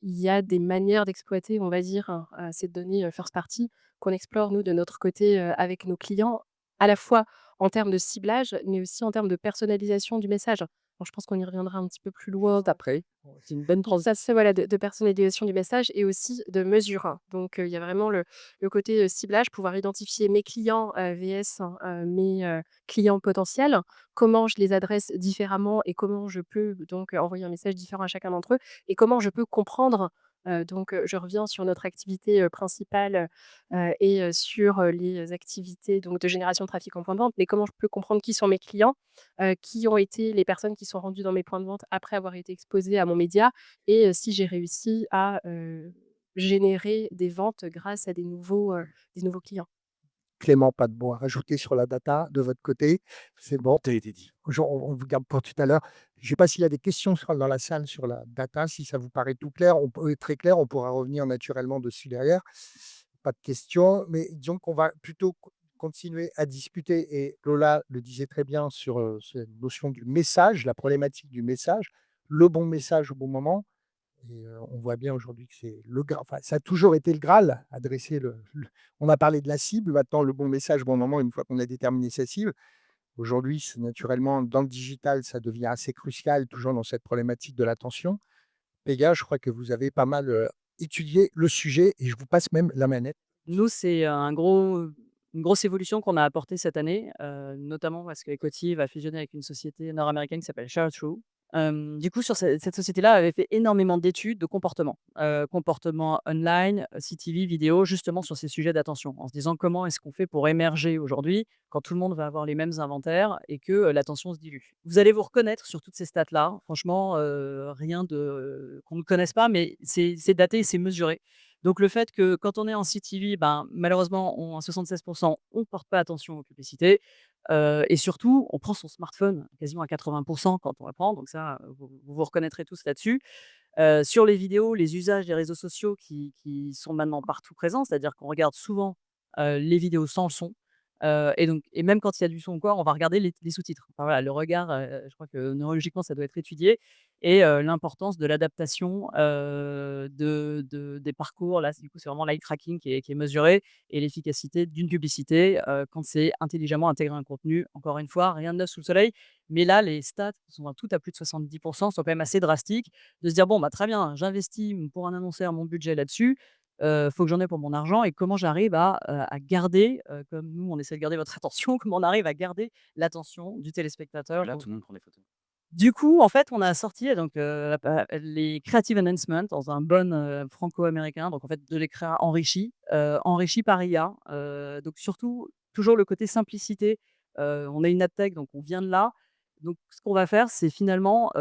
il y a des manières d'exploiter, on va dire, hein, ces données, first party qu'on explore nous de notre côté, avec nos clients, à la fois en termes de ciblage, mais aussi en termes de personnalisation du message. Bon, je pense qu'on y reviendra un petit peu plus loin après. C'est une bonne Ça transition. se fait, voilà, de personnalisation du message et aussi de mesure, hein. Donc, il y a vraiment le côté, ciblage, pouvoir identifier mes clients, vs, mes, clients potentiels. Comment je les adresse différemment et comment je peux donc envoyer un message différent à chacun d'entre eux et comment je peux comprendre, donc, je reviens sur notre activité, principale, et sur, les activités donc de génération de trafic en point de vente, mais comment je peux comprendre qui sont mes clients, qui ont été les personnes qui sont rendues dans mes points de vente après avoir été exposées à mon média et si j'ai réussi à, générer des ventes grâce à des nouveaux clients. Clément, pas de mots à rajouter sur la data de votre côté? C'est bon? Tout a été dit. On vous garde pour tout à l'heure. Je ne sais pas s'il y a des questions dans la salle sur la data, si ça vous paraît tout clair, très clair, on pourra revenir naturellement dessus derrière. Pas de questions, mais disons qu'on va plutôt continuer à discuter et Lola le disait très bien sur cette notion du message, la problématique du message, le bon message au bon moment. Et on voit bien aujourd'hui que c'est le Graal, enfin, ça a toujours été le Graal, adresser on a parlé de la cible, maintenant le bon message, bon moment, une fois qu'on a déterminé sa cible. Aujourd'hui, c'est naturellement dans le digital, ça devient assez crucial, toujours dans cette problématique de l'attention. Pega, je crois que vous avez pas mal, étudié le sujet et je vous passe même la manette. Nous, c'est une grosse évolution qu'on a apportée cette année, notamment parce qu'Ecotive va fusionner avec une société nord-américaine qui s'appelle ShareTrue. Du coup, sur cette société-là avait fait énormément d'études de comportement online, CTV, vidéo, justement sur ces sujets d'attention, en se disant: «Comment est-ce qu'on fait pour émerger aujourd'hui quand tout le monde va avoir les mêmes inventaires et que, l'attention se dilue?» Vous allez vous reconnaître sur toutes ces stats-là. Franchement, rien de qu'on ne connaisse pas, mais c'est daté et c'est mesuré. Donc le fait que quand on est en CTV, ben, malheureusement, à 76 on ne porte pas attention aux publicités, et surtout, on prend son smartphone quasiment à 80 quand on le prend, donc ça, vous reconnaîtrez tous là-dessus. Sur les vidéos, les usages des réseaux sociaux qui sont maintenant partout présents, c'est-à-dire qu'on regarde souvent, les vidéos sans le son. Et même quand il y a du son ou quoi, on va regarder les sous-titres. Enfin voilà, le regard, je crois que neurologiquement, ça doit être étudié et l'importance de l'adaptation, des parcours. Là, du coup, c'est vraiment l'eye tracking qui est mesuré et l'efficacité d'une publicité, quand c'est intelligemment intégré à un contenu. Encore une fois, rien de neuf sous le soleil, mais là, les stats qui sont toutes à plus de 70 sont quand même assez drastiques. De se dire: «Bon, bah, très bien, j'investis pour un annonceur mon budget là-dessus, faut que j'en ai pour mon argent et comment j'arrive à garder, comme nous on essaie de garder votre attention, comment on arrive à garder l'attention du téléspectateur?» Là, Donc tout le monde prend des photos. du coup, en fait, on a sorti donc les creative enhancement dans un bon, franco-américain, donc en fait de l'écran enrichi par IA, donc surtout toujours le côté simplicité. On a une ad tech, donc on vient de là. Donc ce qu'on va faire, c'est finalement,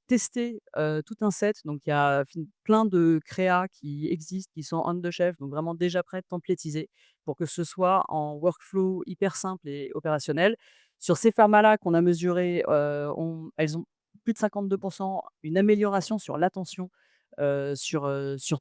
tester, tout un set. Donc il y a plein de créas qui existent, qui sont on the shelf, donc vraiment déjà prêtes, templétisées, pour que ce soit en workflow hyper simple et opérationnel. Sur ces formats-là qu'on a mesurés, elles ont plus de 52 une amélioration sur l'attention, sur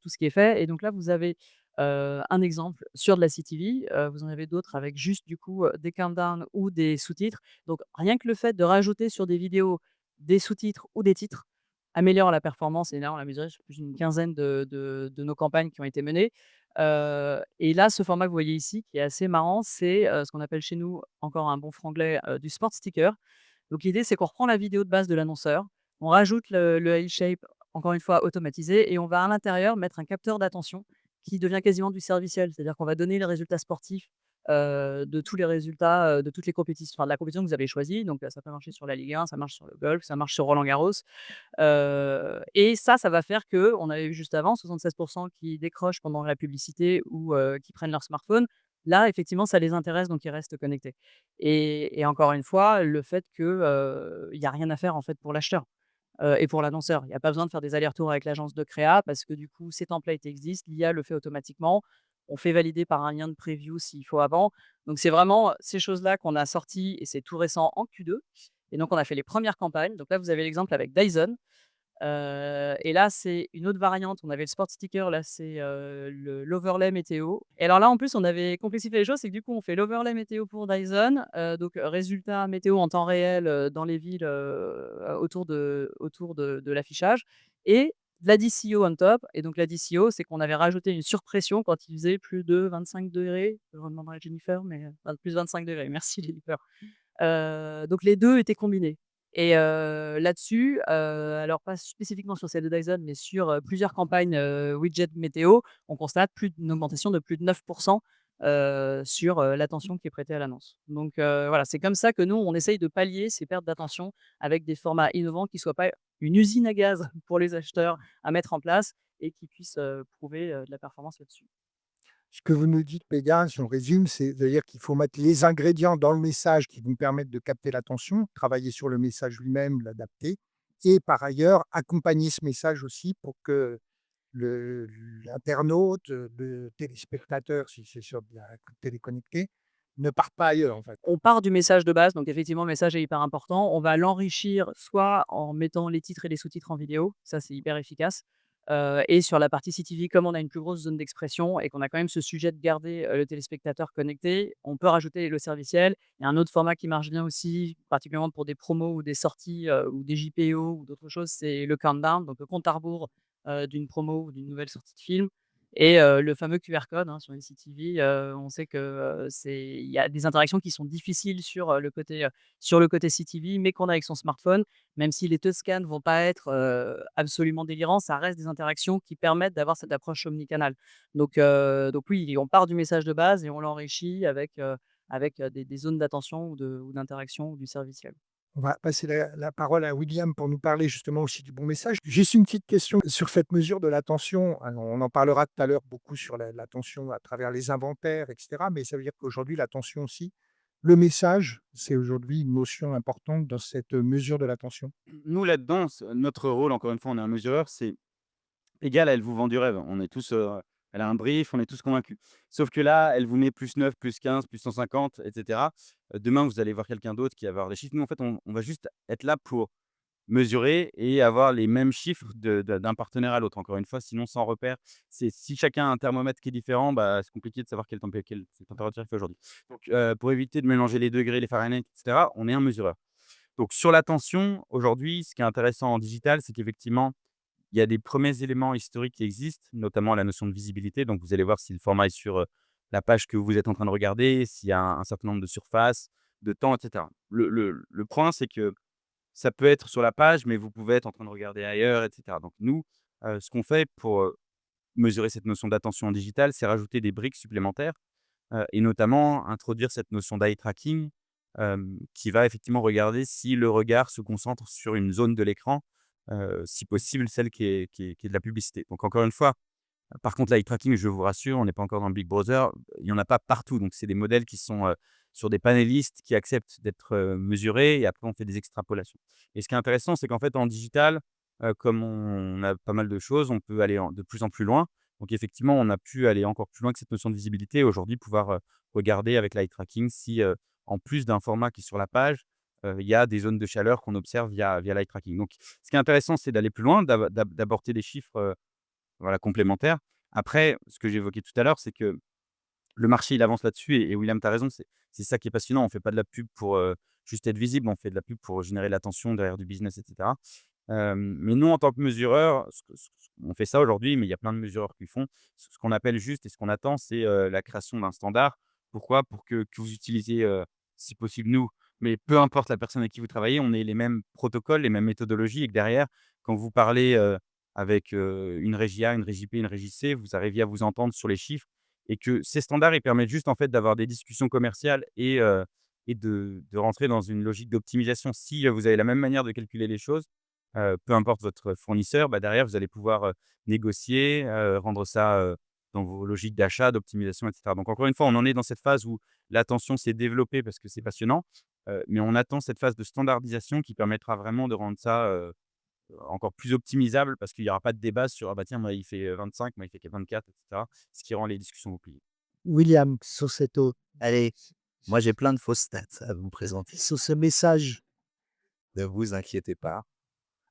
tout ce qui est fait et donc là, vous avez, un exemple sur de la CTV, vous en avez d'autres avec juste du coup, des countdowns ou des sous-titres. Donc rien que le fait de rajouter sur des vidéos des sous-titres ou des titres améliore la performance et là, on l'a mesuré sur plus d'une quinzaine de nos campagnes qui ont été menées. Et là, ce format que vous voyez ici, qui est assez marrant, c'est, ce qu'on appelle chez nous, encore un bon franglais, du sport sticker. Donc l'idée, c'est qu'on reprend la vidéo de base de l'annonceur, on rajoute le L shape, encore une fois automatisé et on va à l'intérieur mettre un capteur d'attention qui devient quasiment du serviciel. C'est-à-dire qu'on va donner les résultats sportifs, de tous les résultats, de toutes les compétitions, enfin de la compétition que vous avez choisie. Donc, ça peut marcher sur la Ligue 1, ça marche sur le golf, ça marche sur Roland Garros. Et ça va faire qu'on avait vu juste avant 76 qui décrochent pendant la publicité ou qui prennent leur smartphone. Là, effectivement, ça les intéresse, donc ils restent connectés. Et encore une fois, le fait que, il y a rien à faire, en fait, pour l'acheteur, et pour l'annonceur. Il y a pas besoin de faire des allers-retours avec l'agence de créa parce que, du coup, ces templates existent, l'IA le fait automatiquement. On fait valider par un lien de preview s'il faut avant. Donc c'est vraiment ces choses-là qu'on a sorties et c'est tout récent en Q2 et donc on a fait les premières campagnes. Donc là, vous avez l'exemple avec Dyson. Et là, c'est une autre variante. On avait le sport sticker, là, c'est, l'overlay météo. Et alors là, en plus, on avait complexifié les choses, c'est que du coup, on fait l'overlay météo pour Dyson, donc résultat météo en temps réel, dans les villes, autour de l'affichage et de la DCO on top. Et donc la DCO, c'est qu'on avait rajouté une surpression quand il faisait plus de 25°. Je redemanderai à Jennifer, mais, plus 25°. Merci Jennifer. Donc les 2 étaient combinés et là-dessus, alors pas spécifiquement sur celle de Dyson, mais sur, plusieurs campagnes, widget météo, on constate une augmentation de plus de 9 sur, l'attention qui est prêtée à l'annonce. Donc voilà, c'est comme ça que nous, on essaye de pallier ces pertes d'attention avec des formats innovants qui ne soient pas une usine à gaz pour les acheteurs à mettre en place et qui puissent, prouver, de la performance là-dessus. Ce que vous nous dites, Pégase, si on résume, c'est-à-dire qu'il faut mettre les ingrédients dans le message qui vont permettre de capter l'attention, travailler sur le message lui-même, l'adapter et par ailleurs accompagner ce message aussi pour que le l'internaute, le téléspectateur, si c'est sur de la télé connectée, ne parte pas ailleurs, en fait. On part du message de base, donc effectivement, le message est hyper important. On va l'enrichir soit en mettant les titres et les sous-titres en vidéo, ça c'est hyper efficace. Et sur la partie CTV, comme on a une plus grosse zone d'expression et qu'on a quand même ce sujet de garder, le téléspectateur connecté, on peut rajouter le serviciel. Il y a un autre format qui marche bien aussi, particulièrement pour des promos ou des sorties, ou des JPO ou d'autres choses, c'est le countdown, donc le compte à rebours, d'une promo ou d'une nouvelle sortie de film. Et le fameux QR code, hein, sur une CTV, on sait que, il y a des interactions qui sont difficiles sur le côté CTV, mais qu'on a avec son smartphone. Même si les touchscans ne vont pas être, absolument délirants, ça reste des interactions qui permettent d'avoir cette approche omnicanale. Donc oui, on part du message de base et on l'enrichit avec des zones d'attention ou d'interaction ou du serviciel. On va passer la parole à William pour nous parler justement aussi du bon message. Juste une petite question sur cette mesure de l'attention. Alors, on en parlera tout à l'heure beaucoup sur l'attention à travers les inventaires, etc. Mais ça veut dire qu'aujourd'hui, l'attention aussi, le message, c'est aujourd'hui une notion importante dans cette mesure de l'attention. Nous, là-dedans, notre rôle, encore une fois, on est un mesureur, c'est égal, elle vous vend du rêve. On est tous, elle a un brief, on est tous convaincus. Sauf que là, elle vous met +9, +15, +150 et cetera. Demain, vous allez voir quelqu'un d'autre qui va avoir des chiffres. Nous, en fait, on va juste être là pour mesurer et avoir les mêmes chiffres d'un partenaire à l'autre. Encore une fois, sinon sans repère, si chacun a un thermomètre qui est différent, bah, c'est compliqué de savoir quelle température il fait aujourd'hui. Donc, pour éviter de mélanger les degrés, les Fahrenheit, et cetera, on est un mesureur. Donc sur la tension, aujourd'hui, ce qui est intéressant en digital, c'est qu'effectivement, il y a des premiers éléments historiques qui existent, notamment la notion de visibilité. Donc vous allez voir si le format est sur, la page que vous êtes en train de regarder, s'il y a un certain nombre de surfaces, de temps, et cetera. Le point, c'est que ça peut être sur la page, mais vous pouvez être en train de regarder ailleurs, et cetera. Donc nous, ce qu'on fait pour, mesurer cette notion d'attention en digital, c'est rajouter des briques supplémentaires, et notamment introduire cette notion d'eye tracking, qui va effectivement regarder si le regard se concentre sur une zone de l'écran, si possible celle qui est de la publicité. Donc encore une fois, par contre l'eye tracking, je vous rassure, on n'est pas encore dans Big Brother, il y en a pas partout. Donc c'est des modèles qui sont, sur des panélistes qui acceptent d'être, mesurés et après on fait des extrapolations. Et ce qui est intéressant, c'est qu'en fait en digital, comme on a pas mal de choses, on peut aller de plus en plus loin. Donc effectivement, on a pu aller encore plus loin que cette notion de visibilité et aujourd'hui pouvoir, regarder avec l'eye tracking si, en plus d'un format qui est sur la page, il y a des zones de chaleur qu'on observe via l'eye tracking. Donc ce qui est intéressant, c'est d'aller plus loin, d'apporter des chiffres, voilà, complémentaires. Après, ce que j'évoquais tout à l'heure, c'est que le marché, il avance là-dessus et William, tu as raison, c'est ça qui est passionnant. On ne fait pas de la pub pour, juste être visible, on fait de la pub pour générer l'attention derrière du business, et cetera. Mais nous, en tant que mesureurs, on fait ça aujourd'hui, mais il y a plein de mesureurs qui le font. Ce qu'on appelle juste et ce qu'on attend, c'est, la création d'un standard. Pourquoi? Pour que vous utilisiez, si possible nous, mais peu importe la personne avec qui vous travaillez, on ait les mêmes protocoles, les mêmes méthodologies et que derrière, quand vous parlez, avec, une régie A, une régie B, une régie C, vous arriviez à vous entendre sur les chiffres et que ces standards, ils permettent juste, en fait, d'avoir des discussions commerciales et de rentrer dans une logique d'optimisation. Si, vous avez la même manière de calculer les choses, peu importe votre fournisseur, bah, derrière, vous allez pouvoir, négocier, rendre ça, dans vos logiques d'achat, d'optimisation, et cetera. Donc encore une fois, on en est dans cette phase où l'attention s'est développée parce que c'est passionnant, mais on attend cette phase de standardisation qui permettra vraiment de rendre ça, encore plus optimisable parce qu'il y aura pas de débat sur: «Ah bah tiens, moi il fait, 25, moi il fait 24», et cetera. Ce qui rend les discussions beaucoup plus William, sur Allez, moi j'ai plein de fausses stats à vous présenter. sur ce message, Ne vous inquiétez pas.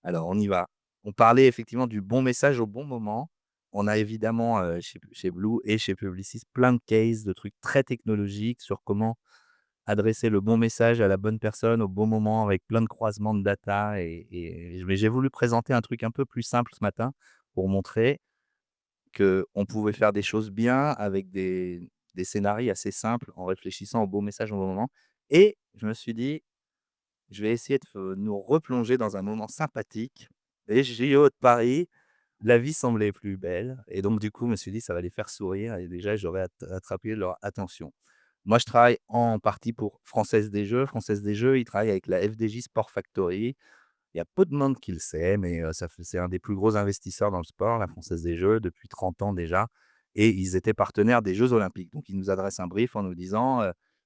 Alors on y va. On parlait effectivement du bon message au bon moment. On a évidemment, chez Blue et chez Publicis plein de cases, de trucs très technologiques sur comment adresser le bon message à la bonne personne au bon moment avec plein de croisements de data mais j'ai voulu présenter un truc un peu plus simple ce matin pour montrer qu'on pouvait faire des choses bien avec des scénarios assez simples en réfléchissant au bon message au bon moment et je me suis dit: «Je vais essayer de nous replonger dans un moment sympathique». Les JO de Paris, la vie semblait plus belle et donc du coup, je me suis dit: «Ça va les faire sourire et déjà j'aurais attrapé leur attention». Moi, je travaille en partie pour Française des Jeux. Française des Jeux, ils travaillent avec la FDJ Sport Factory. Il y a peu de monde qui le sait, mais c'est un des plus gros investisseurs dans le sport, la Française des Jeux, depuis 30 ans déjà et ils étaient partenaires des Jeux olympiques. Donc ils nous adressent un brief en nous disant,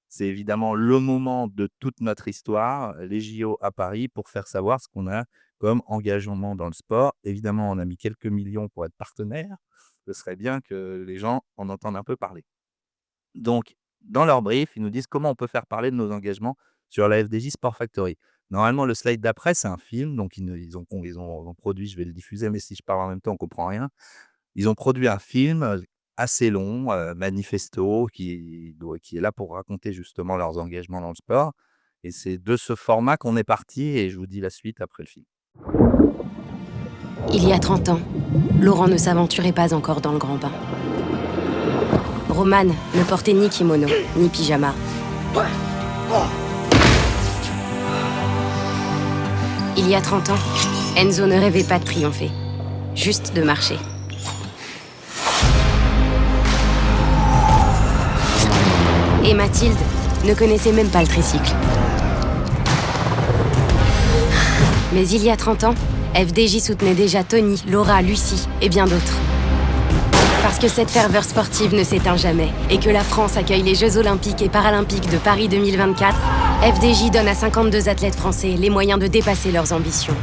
«C'est évidemment le moment de toute notre histoire, les JO à Paris, pour faire savoir ce qu'on a comme engagement dans le sport». Évidemment, on a mis quelques millions pour être partenaire. Ce serait bien que les gens en entendent un peu parler. Donc, dans leur brief, ils nous disent comment on peut faire parler de nos engagements sur la FDJ Sport Factory. Normalement, le slide d'après, c'est un film, donc ils ont produit, je vais le diffuser, mais si je parle en même temps, on ne comprend rien. Ils ont produit un film assez long, manifesto, qui est là pour raconter justement leurs engagements dans le sport. Et c'est de ce format qu'on est parti, et je vous dis la suite après le film. Il y a 30 ans, Laurent ne s'aventurait pas encore dans le grand bain. Roman ne portait ni kimono, ni pyjama. Il y a 30 ans, Enzo ne rêvait pas de triompher, juste de marcher. Et Mathilde ne connaissait même pas le tricycle. Mais il y a 30 ans, FDJ soutenait déjà Tony, Laura, Lucie et bien d'autres. Parce que cette ferveur sportive ne s'éteint jamais et que la France accueille les Jeux Olympiques et Paralympiques de Paris 2024, FDJ donne à 52 athlètes français les moyens de dépasser leurs ambitions,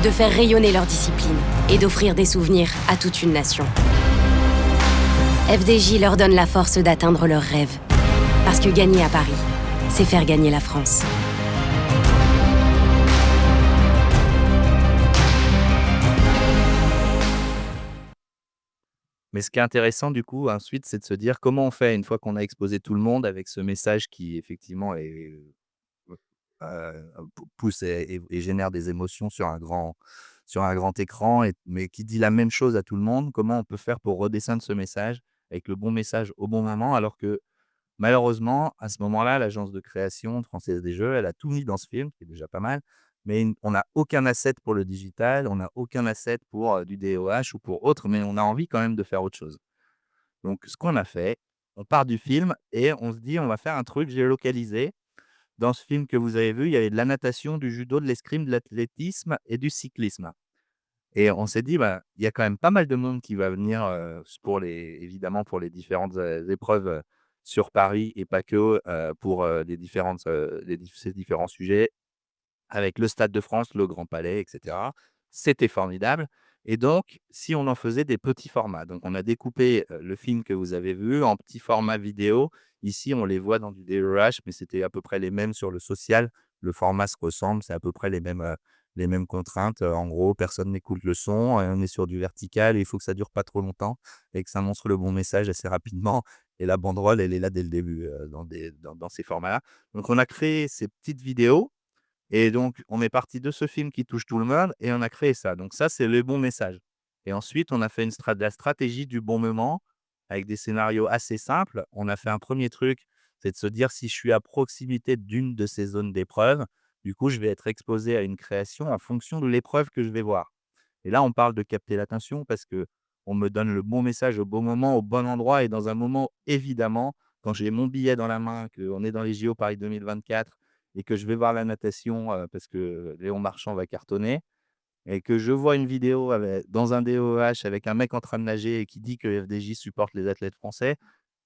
de faire rayonner leur discipline et d'offrir des souvenirs à toute une nation. FDJ leur donne la force d'atteindre leurs rêves. Parce que gagner à Paris, c'est faire gagner la France. Mais ce qui est intéressant du coup ensuite, c'est de se dire comment on fait une fois qu'on a exposé tout le monde avec ce message qui effectivement est, pousse et génère des émotions sur un grand écran mais qui dit la même chose à tout le monde. Comment on peut faire pour redescendre ce message avec le bon message au bon moment? Alors que malheureusement, à ce moment-là, l'agence de création de Française des Jeux, elle a tout mis dans ce film, qui est déjà pas mal, mais on n'a aucun asset pour le digital, on n'a aucun asset pour, du DOH ou pour autre, mais on a envie quand même de faire autre chose. Donc ce qu'on a fait, on part du film et on se dit: «On va faire un truc géolocalisé». Dans ce film que vous avez vu, il y avait de la natation, du judo, de l'escrime, de l'athlétisme et du cyclisme et on s'est dit: «Bah, il y a quand même pas mal de monde qui va venir, pour les évidemment pour les différentes, épreuves, sur Paris et pas que, pour, ces différents sujets avec le Stade de France, le Grand Palais et cetera. C'était formidable et donc si on en faisait des petits formats, donc on a découpé, le film que vous avez vu en petits formats vidéo. Ici, on les voit dans du DRH, mais c'était à peu près les mêmes sur le social. Le format se ressemble, c'est à peu près les mêmes contraintes. En gros, personne n'écoute le son, on est sur du vertical et il faut que ça dure pas trop longtemps et que ça montre le bon message assez rapidement et la banderole, elle est là dès le début, dans ces formats-là. Donc on a créé ces petites vidéos et donc, on est parti de ce film qui touche tout le monde et on a créé ça. Donc ça, c'est le bon message. Et ensuite, on a fait de la stratégie du bon moment avec des scénarios assez simples. On a fait un premier truc, c'est de se dire si je suis à proximité d'une de ces zones d'épreuve, du coup, je vais être exposé à une création en fonction de l'épreuve que je vais voir. Et là, on parle de capter l'attention parce que on me donne le bon message au bon moment, au bon endroit et dans un moment, évidemment, quand j'ai mon billet dans la main, qu'on est dans les JO Paris 2024 et que je vais voir la natation, parce que Léon Marchand va cartonner et que je vois une vidéo dans un DOH avec un mec en train de nager et qui dit que FDJ supporte les athlètes français,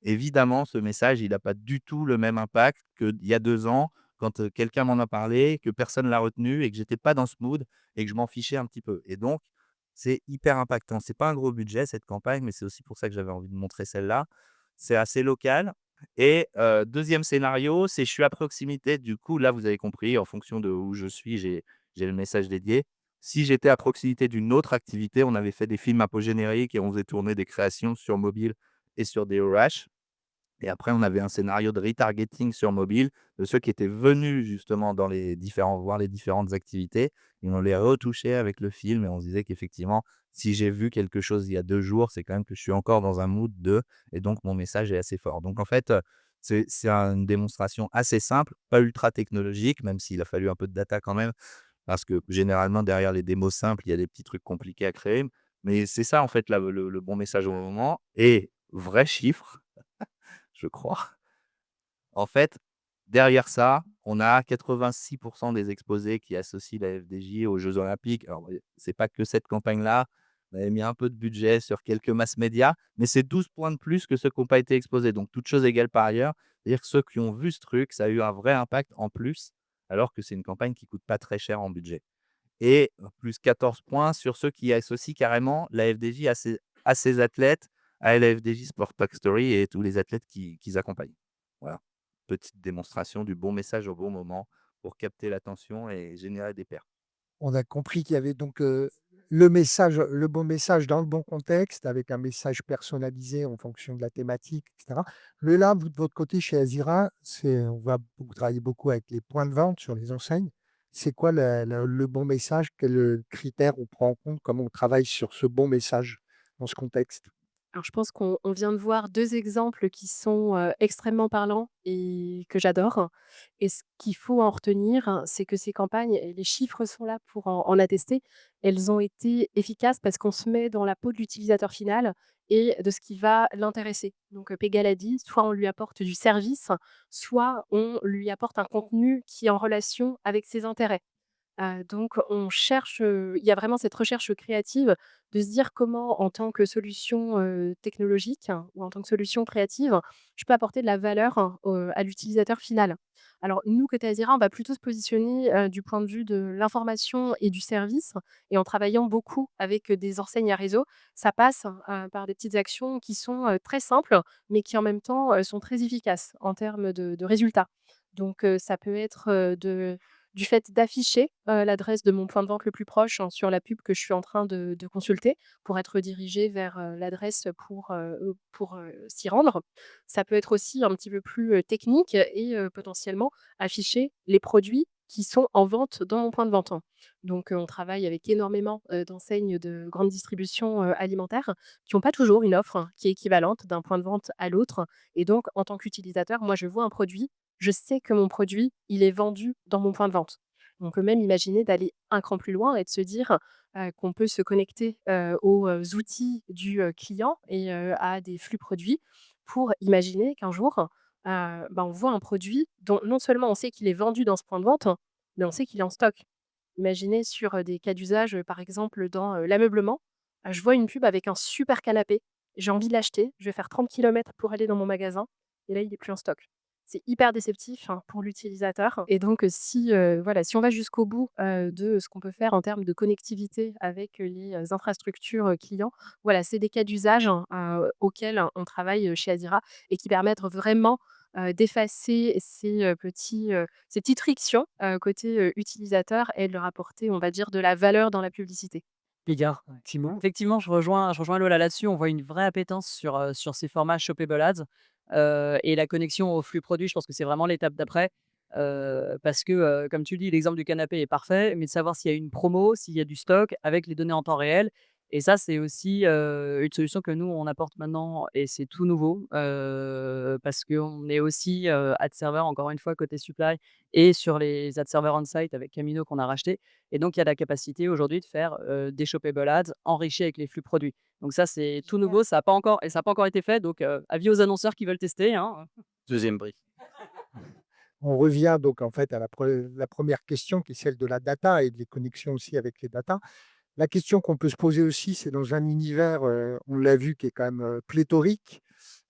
évidemment, ce message, il n'a pas du tout le même impact qu'il y a 2 ans quand, quelqu'un m'en a parlé, que personne l'a retenu et que j'étais pas dans ce mood et que je m'en fichais un petit peu et donc c'est hyper impactant. C'est pas un gros budget cette campagne, mais c'est aussi pour ça que j'avais envie de montrer celle-là. C'est assez local et 2e scénario, c'est je suis à proximité. Du coup, là, vous avez compris, en fonction de où je suis, j'ai le message dédié. Si j'étais à proximité d'une autre activité, on avait fait des films un peu génériques et on faisait tourner des créations sur mobile et sur des DOH. Et après, on avait un scénario de retargeting sur mobile de ceux qui étaient venus justement voir les différentes activités et on les retouchait avec le film et on se disait qu'effectivement, si j'ai vu quelque chose il y a 2 jours, c'est quand même que je suis encore dans un mood de et donc mon message est assez fort. Donc en fait, une démonstration assez simple, pas ultra technologique, même s'il a fallu un peu de data quand même, parce que généralement derrière les démos simples, il y a des petits trucs compliqués à créer. Mais c'est ça en fait le bon message au bon moment et vrai chiffre, je crois. En fait, derrière ça, on a 86 des exposés qui associent la FDJ aux Jeux olympiques. Alors, c'est pas que cette campagne-là. On avait mis un peu de budget sur quelques masses médias, mais c'est 12 points de plus que ceux qui ont pas été exposés. Donc, toutes choses égales par ailleurs. C'est-à-dire que ceux qui ont vu ce truc, ça a eu un vrai impact en plus, alors que c'est une campagne qui coûte pas très cher en budget. Et plus 14 points sur ceux qui associent carrément la FDJ à ses athlètes, à la FDJ Sport Pack Story et tous les athlètes qu'ils accompagnent. Voilà, petite démonstration du bon message au bon moment pour capter l'attention et générer des pertes. On a compris qu'il y avait donc, le bon message dans le bon contexte, avec un message personnalisé en fonction de la thématique et cetera. Le là, vous de votre côté chez Azira, vous travaillez beaucoup avec les points de vente sur les enseignes. C'est quoi le bon message? Quel, critère on prend en compte? Comment on travaille sur ce bon message dans ce contexte? Alors je pense qu'on vient de voir 2 exemples qui sont, extrêmement parlants et que j'adore et ce qu'il faut en retenir, c'est que ces campagnes et les chiffres sont là pour en attester. Elles ont été efficaces parce qu'on se met dans la peau de l'utilisateur final et de ce qui va l'intéresser. Donc, Pégal a dit, soit on lui apporte du service, soit on lui apporte un contenu qui est en relation avec ses intérêts. Donc on cherche, il y a vraiment cette recherche créative de se dire comment en tant que solution, technologique ou en tant que solution créative, je peux apporter de la valeur, à l'utilisateur final. Alors nous, côté Azira, on va plutôt se positionner, du point de vue de l'information et du service et en travaillant beaucoup avec, des enseignes à réseau. Ça passe, par des petites actions qui sont, très simples, mais qui en même temps, sont très efficaces en termes de résultats. Donc ça peut être, du fait d'afficher, l'adresse de mon point de vente le plus proche, hein, sur la pub que je suis en train de consulter pour être redirigée vers, l'adresse pour s'y rendre. Ça peut être aussi un petit peu plus, technique et potentiellement afficher les produits qui sont en vente dans mon point de vente, hein. Donc on travaille avec énormément, d'enseignes de grande distribution, alimentaire qui ont pas toujours une offre qui est équivalente d'un point de vente à l'autre et donc en tant qu'utilisateur, moi je vois un produit, je sais que mon produit, il est vendu dans mon point de vente. On peut même imaginer d'aller un cran plus loin et de se dire, qu'on peut se connecter, aux, outils du, client et à des flux produits pour imaginer qu'un jour, on voit un produit dont non seulement on sait qu'il est vendu dans ce point de vente, mais on sait qu'il est en stock. Imaginez sur, des cas d'usage, par exemple dans, l'ameublement, je vois une pub avec un super canapé, j'ai envie de l'acheter, je vais faire 30 kilomètres pour aller dans mon magasin et là, il est plus en stock. C'est hyper déceptif, hein, pour l'utilisateur et donc si, voilà, si on va jusqu'au bout, de ce qu'on peut faire en termes de connectivité avec, les, infrastructures, clients, voilà, c'est des cas d'usage, hein, auxquels on travaille, chez Adira et qui permettent vraiment, d'effacer ces petites frictions, côté, utilisateur et de leur apporter, on va dire, de la valeur dans la publicité. Égard, Timon? Effectivement, je rejoins Lola là-dessus. On voit une vraie appétence sur ces formats shoppable ads, et la connexion au flux produit, je pense que c'est vraiment l'étape d'après, parce que, comme tu le dis, l'exemple du canapé est parfait, mais de savoir s'il y a une promo, s'il y a du stock avec les données en temps réel et ça, c'est aussi, une solution que nous, on apporte maintenant et c'est tout nouveau, parce qu'on est aussi, ad server, encore une fois, côté supply et sur les ad servers on-site avec Camino qu'on a racheté et donc, il y a la capacité aujourd'hui de faire, des shoppable ads enrichis avec les flux produits. Donc ça, c'est tout Génial. nouveau, ça a pas encore été fait, donc avis aux annonceurs qui veulent tester, hein. Deuxième brique. On revient donc en fait à la première question qui est celle de la data et des connexions aussi avec les data. La question qu'on peut se poser aussi, c'est dans un univers, on l'a vu, qui est quand même, pléthorique,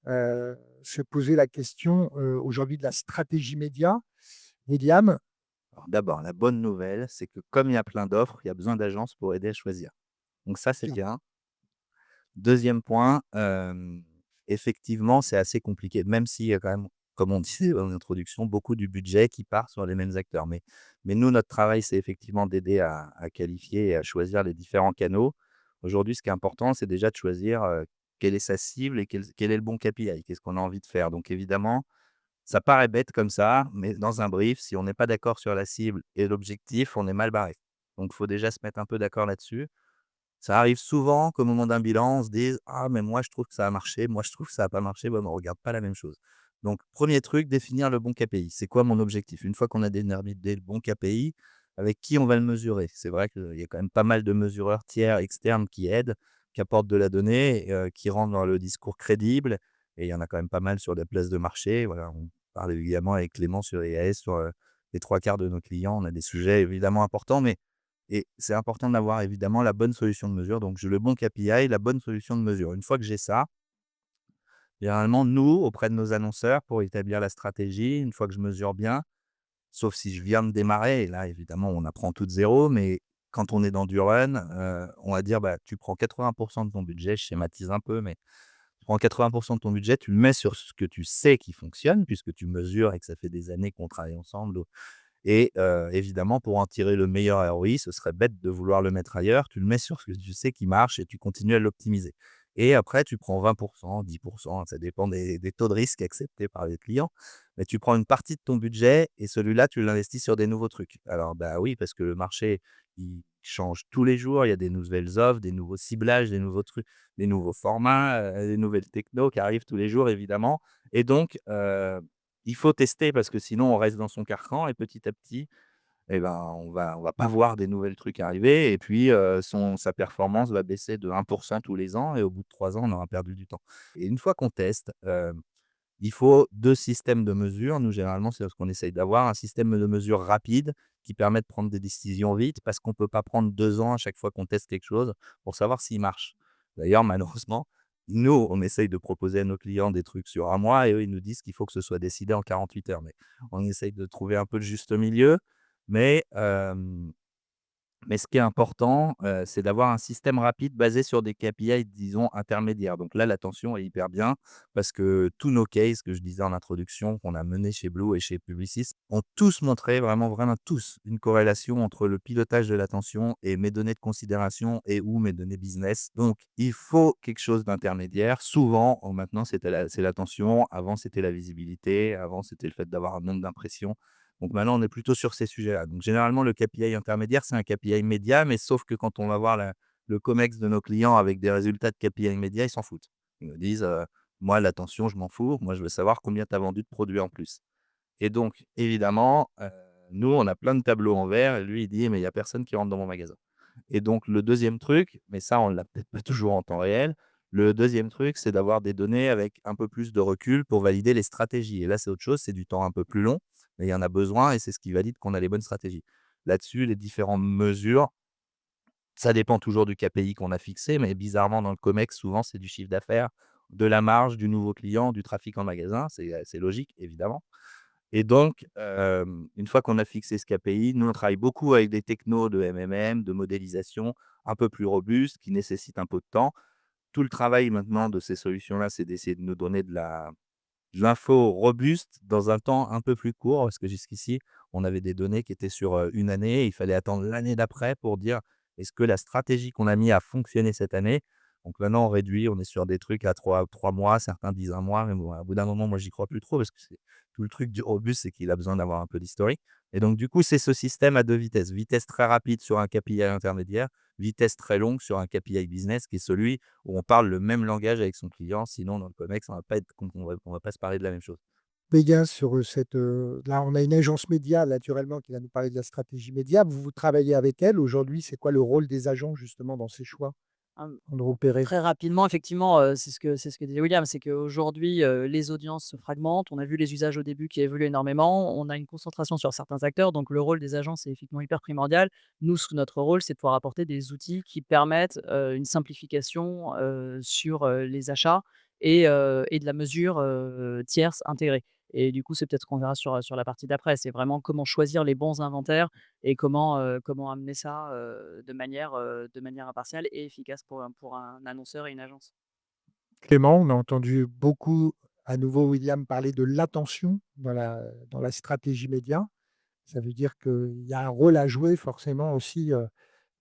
se poser la question, aujourd'hui de la stratégie média. Myriam? Alors d'abord, la bonne nouvelle, c'est que comme il y a plein d'offres, il y a besoin d'agences pour aider à choisir. Donc ça, c'est Bien. bien. Deuxième point, effectivement, c'est assez compliqué, même s'il y a quand même, comme on disait en introduction, beaucoup du budget qui part sur les mêmes acteurs. Mais nous, notre travail, c'est effectivement d'aider à qualifier et à choisir les différents canaux. Aujourd'hui, ce qui est important, c'est déjà de choisir quelle est sa cible et quel est le bon KPI, qu'est-ce qu'on a envie de faire. Donc évidemment, ça paraît bête comme ça, mais dans un brief, si on n'est pas d'accord sur la cible et l'objectif, on est mal barré. Donc il faut déjà se mettre un peu d'accord là-dessus. Ça arrive souvent qu'au moment d'un bilan, on se dise: «Ah mais moi je trouve que ça a marché, moi je trouve que ça a pas marché». Ouais, mais on regarde pas la même chose. Donc premier truc, définir le bon KPI. C'est quoi mon objectif? Une fois qu'on a déterminé le bon KPI, avec qui on va le mesurer? C'est vrai qu'il y a quand même pas mal de mesureurs tiers externes qui aident, qui apportent de la donnée, qui rendent le discours crédible et il y en a quand même pas mal sur la place de marché. Voilà, on parle évidemment avec Clément sur IAS, sur, les 3/4 de nos clients. On a des sujets évidemment importants, mais et c'est important d'avoir évidemment la bonne solution de mesure. Donc, j'ai le bon KPI, la bonne solution de mesure. Une fois que j'ai ça, généralement, nous, auprès de nos annonceurs, pour établir la stratégie, une fois que je mesure bien, sauf si je viens de démarrer, et là, évidemment, on apprend tout de zéro, mais quand on est dans du run, on va dire, bah, tu prends 80% de ton budget, je schématise un peu, mais tu prends 80% de ton budget, tu le mets sur ce que tu sais qui fonctionne, puisque tu mesures et que ça fait des années qu'on travaille ensemble. Et évidemment, pour en tirer le meilleur ROI, ce serait bête de vouloir le mettre ailleurs. Tu le mets sur ce que tu sais qui marche et tu continues à l'optimiser. Et après, tu prends 20%, 10%, ça dépend des taux de risque acceptés par les clients. Mais tu prends une partie de ton budget et celui-là, tu l'investis sur des nouveaux trucs. Alors, bah oui, parce que le marché, il change tous les jours. Il y a des nouvelles offres, des nouveaux ciblages, des nouveaux trucs, des nouveaux formats, des nouvelles technos qui arrivent tous les jours, évidemment. Et donc, il faut tester parce que sinon on reste dans son carcan et petit à petit, eh ben, on va pas voir des nouvelles trucs arriver et puis, sa performance va baisser de 1% tous les ans et au bout de 3 ans, on aura perdu du temps. Et une fois qu'on teste, il faut 2 systèmes de mesure. Nous, généralement, c'est ce qu'on essaye d'avoir, un système de mesure rapide qui permet de prendre des décisions vite parce qu'on peut pas prendre 2 ans à chaque fois qu'on teste quelque chose pour savoir s'il marche. D'ailleurs, malheureusement, nous, on essaye de proposer à nos clients des trucs sur un mois et eux, ils nous disent qu'il faut que ce soit décidé en 48 heures. Mais on essaye de trouver un peu le juste milieu. Mais Mais ce qui est important, c'est d'avoir un système rapide basé sur des KPI, disons, intermédiaires. Donc là, l'attention est hyper bien parce que tous nos cases que je disais en introduction, qu'on a menés chez Blue et chez Publicis, ont tous montré, vraiment, vraiment tous, une corrélation entre le pilotage de l'attention et mes données de considération et ou mes données business. Donc, il faut quelque chose d'intermédiaire. Souvent, maintenant, c'est l'attention. Avant, c'était la visibilité. Avant, c'était le fait d'avoir un nombre d'impressions. Donc maintenant, on est plutôt sur ces sujets-là. Donc généralement, le KPI intermédiaire, c'est un KPI média, mais sauf que quand on va voir le COMEX de nos clients avec des résultats de KPI média, ils s'en foutent. Ils nous disent, moi, l'attention, je m'en fous. Moi, je veux savoir combien tu as vendu de produits en plus. Et donc, évidemment, nous, on a plein de tableaux en vert et lui, il dit, mais il n'y a personne qui rentre dans mon magasin. Et donc, le deuxième truc, mais ça, on ne l'a peut-être pas toujours en temps réel, le deuxième truc, c'est d'avoir des données avec un peu plus de recul pour valider les stratégies. Et là, c'est autre chose, c'est du temps un peu plus long, mais il y en a besoin et c'est ce qui valide qu'on a les bonnes stratégies. Là-dessus, les différentes mesures, ça dépend toujours du KPI qu'on a fixé, mais bizarrement, dans le COMEX, souvent, c'est du chiffre d'affaires, de la marge, du nouveau client, du trafic en magasin. C'est logique, évidemment. Et donc, une fois qu'on a fixé ce KPI, nous, on travaille beaucoup avec des technos de MMM, de modélisation un peu plus robustes, qui nécessitent un peu de temps. Tout le travail maintenant de ces solutions-là, c'est d'essayer de nous donner de l'info robuste dans un temps un peu plus court, parce que jusqu'ici, on avait des données qui étaient sur, 1 année et il fallait attendre l'année d'après pour dire: «Est-ce que la stratégie qu'on a mis a fonctionné cette année?» Donc maintenant, on réduit, on est sur des trucs à trois mois, certains disent 1 mois, mais bon, au bout d'un moment, moi, j'y crois plus trop parce que c'est tout le truc du robuste, c'est qu'il a besoin d'avoir un peu d'historique et donc du coup, c'est ce système à 2 vitesses. Vitesse très rapide sur un KPI intermédiaire, vitesse très longue sur un KPI business qui est celui où on parle le même langage avec son client, sinon dans le COMEX, on va pas se parler de la même chose. Béguin sur, cette, là, on a une agence média naturellement qui va nous parler de la stratégie média. Vous travaillez avec elle aujourd'hui, c'est quoi le rôle des agents justement dans ces choix Hem, de repérer? Très rapidement, effectivement, c'est ce que disait William, c'est qu'aujourd'hui, les audiences se fragmentent. On a vu les usages au début qui évoluent énormément. On a une concentration sur certains acteurs, donc le rôle des agences est effectivement hyper primordial. Nous, notre rôle, c'est de pouvoir apporter des outils qui permettent, une simplification, sur, les achats et de la mesure, tierce intégrée et du coup, c'est peut-être ce qu'on verra sur la partie d'après. C'est vraiment comment choisir les bons inventaires et comment amener ça, de manière impartiale et efficace pour un annonceur et une agence. Clément, on a entendu beaucoup, à nouveau William, parler de l'attention dans la stratégie média. Ça veut dire qu'il y a un rôle à jouer forcément aussi,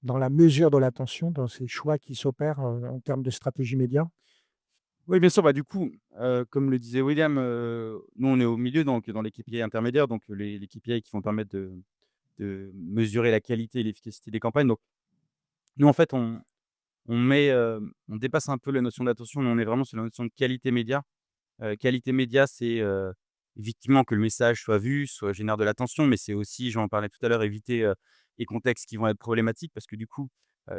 dans la mesure de l'attention, dans ces choix qui s'opèrent, en termes de stratégie média? Oui, bien sûr, bah, du coup, comme le disait William, nous, on est au milieu, donc dans les KPI intermédiaires, donc les KPI qui vont permettre de mesurer la qualité et l'efficacité des campagnes. Donc nous, en fait, on dépasse un peu la notion d'attention, mais on est vraiment sur la notion de qualité média. Qualité média, c'est, effectivement que le message soit vu, soit génère de l'attention, mais c'est aussi, j'en parlais tout à l'heure, éviter, les contextes qui vont être problématiques parce que du coup,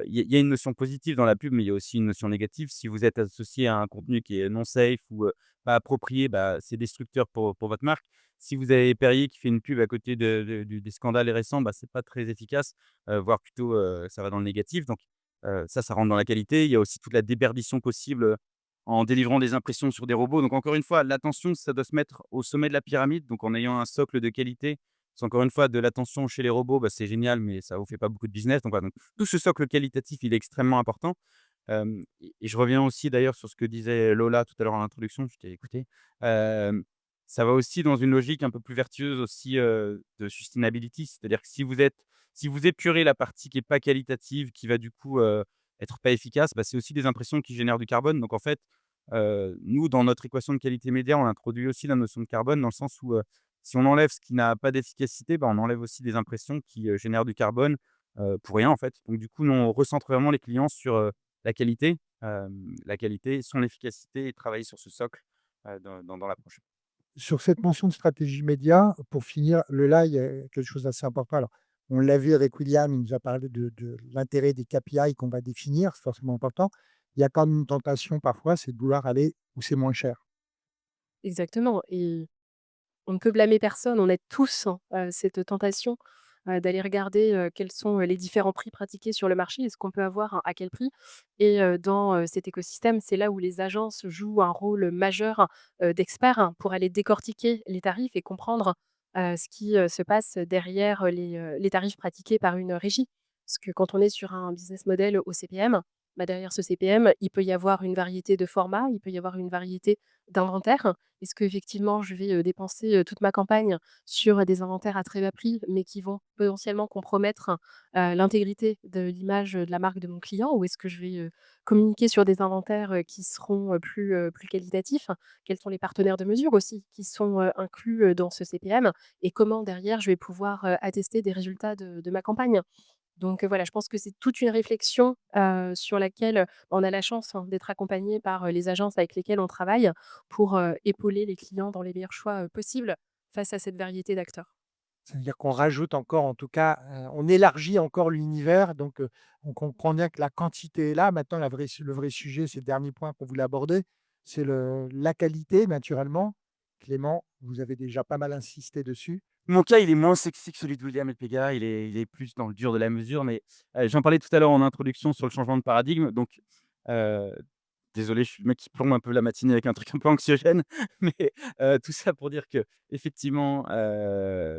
il y a une notion positive dans la pub, mais il y a aussi une notion négative. Si vous êtes associé à un contenu qui est non safe ou, pas approprié, bah, c'est destructeur pour votre marque. Si vous avez Perrier qui fait une pub à côté des scandales récents, bah, c'est pas très efficace, voire plutôt, ça va dans le négatif. Donc, ça rentre dans la qualité. Il y a aussi toute la déperdition possible, en délivrant des impressions sur des robots. Donc encore une fois, l'attention, ça doit se mettre au sommet de la pyramide, donc en ayant un socle de qualité. C'est encore une fois de l'attention chez les robots, bah, c'est génial, mais ça vous fait pas beaucoup de business. Donc voilà, donc tout ce socle qualitatif, il est extrêmement important. Et je reviens aussi d'ailleurs sur ce que disait Lola tout à l'heure en introduction, je t'ai écouté. Hem, Ça va aussi dans une logique un peu plus vertueuse aussi, de sustainability. C'est-à-dire que si vous épurez la partie qui est pas qualitative, qui va du coup, être pas efficace, bah, c'est aussi des impressions qui génèrent du carbone. Donc en fait, nous, dans notre équation de qualité média, on introduit aussi la notion de carbone dans le sens où, si on enlève ce qui n'a pas d'efficacité, bah, on enlève aussi des impressions qui, génèrent du carbone, pour rien en fait. Donc du coup, nous, on recentre vraiment les clients sur, la qualité, son efficacité et travailler sur ce socle, dans l'approche. Sur cette mention de stratégie média, pour finir, là, il y a quelque chose d'assez important. Alors, on l'a vu avec William, il nous a parlé de l'intérêt des KPI qu'on va définir, c'est forcément important. Il y a quand même une tentation parfois, c'est de vouloir aller où c'est moins cher. Exactement et on ne peut blâmer personne, on a tous, hein, cette tentation, d'aller regarder, quels sont, les différents prix pratiqués sur le marché et ce qu'on peut avoir à quel prix et dans, cet écosystème, c'est là où les agences jouent un rôle majeur, d'experts hein, pour aller décortiquer les tarifs et comprendre, ce qui, se passe derrière, les tarifs pratiqués par une régie. Parce que quand on est sur un business model au CPM, bah, derrière ce CPM, il peut y avoir une variété de formats, il peut y avoir une variété d'inventaires. Est-ce qu'effectivement je vais, dépenser, toute ma campagne sur des inventaires à très bas prix, mais qui vont potentiellement compromettre, l'intégrité de l'image, de la marque de mon client? Ou est-ce que je vais, communiquer sur des inventaires, qui seront, plus qualitatifs? Quels sont les partenaires de mesure aussi qui sont, inclus, dans ce CPM? Et comment derrière je vais pouvoir, attester des résultats de ma campagne? Donc, voilà, je pense que c'est toute une réflexion, sur laquelle, on a la chance, hein, d'être accompagné par, les agences avec lesquelles on travaille pour, épauler les clients dans les meilleurs choix, possibles face à cette variété d'acteurs. C'est-à-dire qu'on rajoute encore, en tout cas, on élargit encore l'univers, donc on comprend bien que la quantité est là. Maintenant, le vrai sujet, c'est le dernier point qu'on voulait aborder, c'est la qualité, naturellement. Clément, vous avez déjà pas mal insisté dessus. Mon cas, il est moins sexy que celui de William et de Pega, il est plus dans le dur de la mesure, mais j'en parlais tout à l'heure en introduction sur le changement de paradigme, donc heu désolé, je suis le mec qui plombe un peu la matinée avec un truc un peu anxiogène, mais tout ça pour dire qu'effectivement,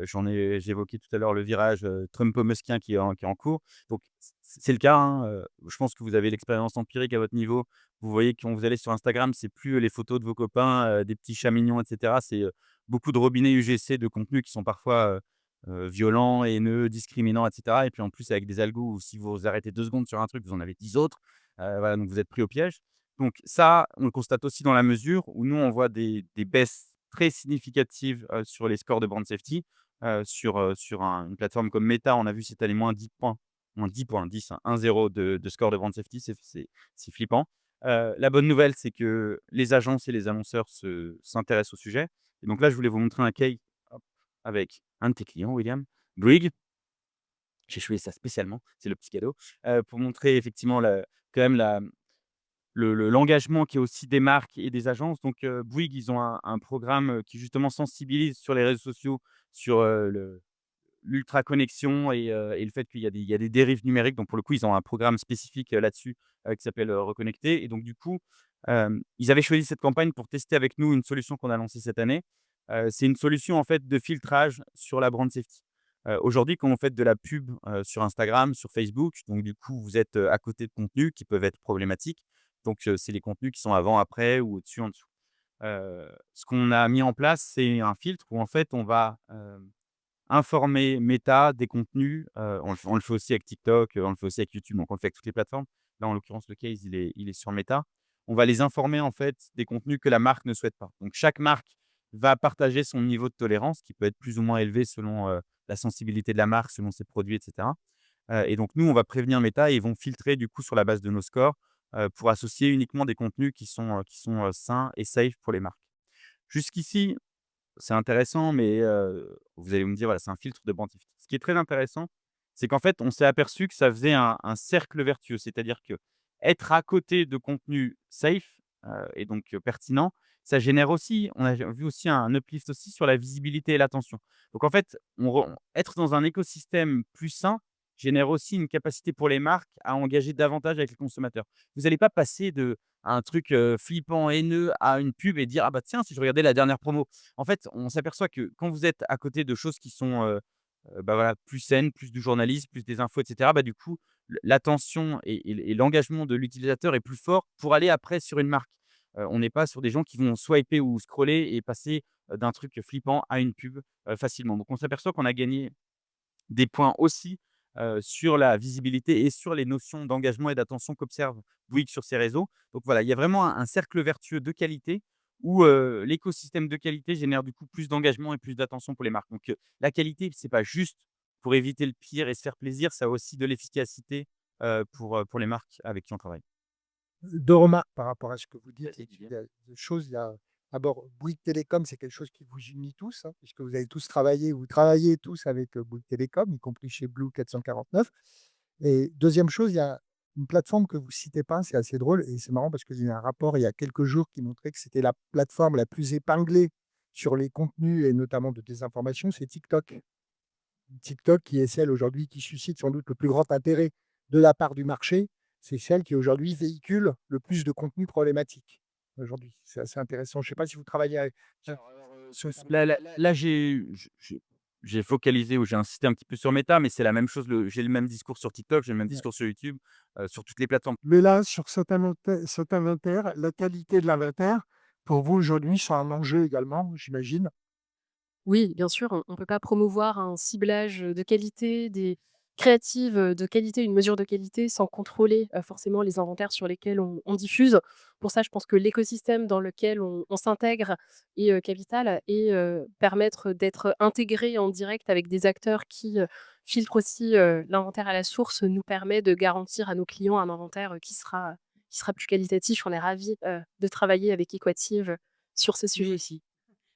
j'évoquais tout à l'heure le virage, trumpo-muskien qui est en cours. Donc c'est le cas, hein, je pense que vous avez l'expérience empirique à votre niveau. Vous voyez que quand vous allez sur Instagram, c'est plus, les photos de vos copains, des petits chats mignons et cetera. C'est, beaucoup de robinets UGC de contenus qui sont parfois, violents, haineux, discriminants et cetera et puis en plus avec des algos où si vous arrêtez 2 secondes sur un truc, vous en avez 10 autres. Voilà, donc vous êtes pris au piège. Donc ça, on le constate aussi dans la mesure où nous, on voit des baisses très significatives, sur les scores de brand safety, sur une plateforme comme Meta, on a vu cette année -10 points, -10 points, 10, hein, 1-0 de score de brand safety, c'est flippant. La bonne nouvelle, c'est que les agences et les annonceurs s'intéressent au sujet et donc là, je voulais vous montrer un case, hop, avec un de tes clients, William, Bouygues. J'ai choisi ça spécialement, c'est le petit cadeau, pour montrer effectivement quand même l'engagement qui est aussi des marques et des agences. Donc, Bouygues, ils ont un programme, qui justement sensibilise sur les réseaux sociaux sur, l'ultra connexion et le fait qu'il y a des dérives numériques. Donc pour le coup, ils ont un programme spécifique, là-dessus, qui s'appelle, Reconnecter et donc du coup, ils avaient choisi cette campagne pour tester avec nous une solution qu'on a lancée cette année. C'est une solution en fait de filtrage sur la brand safety. Aujourd'hui, quand vous faites de la pub, sur Instagram, sur Facebook, donc du coup, vous êtes, à côté de contenus qui peuvent être problématiques. Donc, c'est les contenus qui sont avant, après ou au-dessus, en dessous. Ce qu'on a mis en place, c'est un filtre où en fait, on va, informer Meta des contenus, on le fait aussi avec TikTok, on le fait aussi avec YouTube, donc on le fait avec toutes les plateformes. Là, en l'occurrence, le case, il est sur Meta. On va les informer, en fait, des contenus que la marque ne souhaite pas. Donc chaque marque va partager son niveau de tolérance qui peut être plus ou moins élevé selon, la sensibilité de la marque, selon ses produits et cetera. Et donc nous, on va prévenir Meta et ils vont filtrer du coup sur la base de nos scores, pour associer uniquement des contenus qui sont, sains et safe pour les marques. Jusqu'ici, c'est intéressant, mais vous allez me dire, voilà, c'est un filtre de brand safety. Ce qui est très intéressant, c'est qu'en fait, on s'est aperçu que ça faisait un cercle vertueux. C'est-à-dire que être à côté de contenus safe, et donc pertinents, ça génère aussi on a vu aussi un uplift aussi sur la visibilité et l'attention. Donc en fait, être dans un écosystème plus sain génère aussi une capacité pour les marques à engager davantage avec les consommateurs. Vous n'allez pas passer à un truc, flippant, haineux, à une pub et dire: «Ah bah tiens, si je regardais la dernière promo». En fait, on s'aperçoit que quand vous êtes à côté de choses qui sont, bah, voilà, plus saines, plus du journalisme, plus des infos et cetera, bah, du coup, l'attention et l'engagement de l'utilisateur est plus fort pour aller après sur une marque. On n'est pas sur des gens qui vont swiper ou scroller et passer, d'un truc flippant à une pub, facilement. Donc on s'aperçoit qu'on a gagné des points aussi, sur la visibilité et sur les notions d'engagement et d'attention qu'observe Bouygues sur ses réseaux. Donc voilà, il y a vraiment un cercle vertueux de qualité où, l'écosystème de qualité génère du coup plus d'engagement et plus d'attention pour les marques. Donc, la qualité, c'est pas juste pour éviter le pire et se faire plaisir, ça a aussi de l'efficacité, pour les marques avec qui on travaille. 2 remarques par rapport à ce que vous dites. Vas-y, Il Julien. y a 2 choses. Il y a d'abord Bouygues Télécom, c'est quelque chose qui vous unit tous, hein, puisque vous travaillez tous avec, Bouygues Télécom, y compris chez Blue 449. Et deuxième chose, il y a une plateforme que vous citez pas, c'est assez drôle et c'est marrant parce que j'ai eu un rapport il y a quelques jours qui montrait que c'était la plateforme la plus épinglée sur les contenus et notamment de désinformation, c'est TikTok. TikTok qui est celle aujourd'hui qui suscite sans doute le plus grand intérêt de la part du marché. C'est celle qui aujourd'hui véhicule le plus de contenus problématiques aujourd'hui. C'est assez intéressant. Je ne sais pas si vous travaillez avec Alors, ce là, j'ai j'ai focalisé ou j'ai insisté un petit peu sur Meta, mais c'est la même chose, j'ai le même discours sur TikTok, j'ai le même Ouais. discours sur YouTube, sur toutes les plateformes. Mais là, sur cet inventaire, la qualité de l'inventaire, pour vous aujourd'hui, c'est un enjeu également, j'imagine? Oui, bien sûr, on ne peut pas promouvoir un ciblage, de qualité, des créatives, de qualité, une mesure de qualité sans contrôler, forcément les inventaires sur lesquels on diffuse. Pour ça, je pense que l'écosystème dans lequel on s'intègre est, capital et permettre d'être intégré en direct avec des acteurs qui, filtrent aussi, l'inventaire à la source nous permet de garantir à nos clients un inventaire, qui sera plus qualitatif. On est ravis, de travailler avec Equative, sur ce Nous sujet. aussi.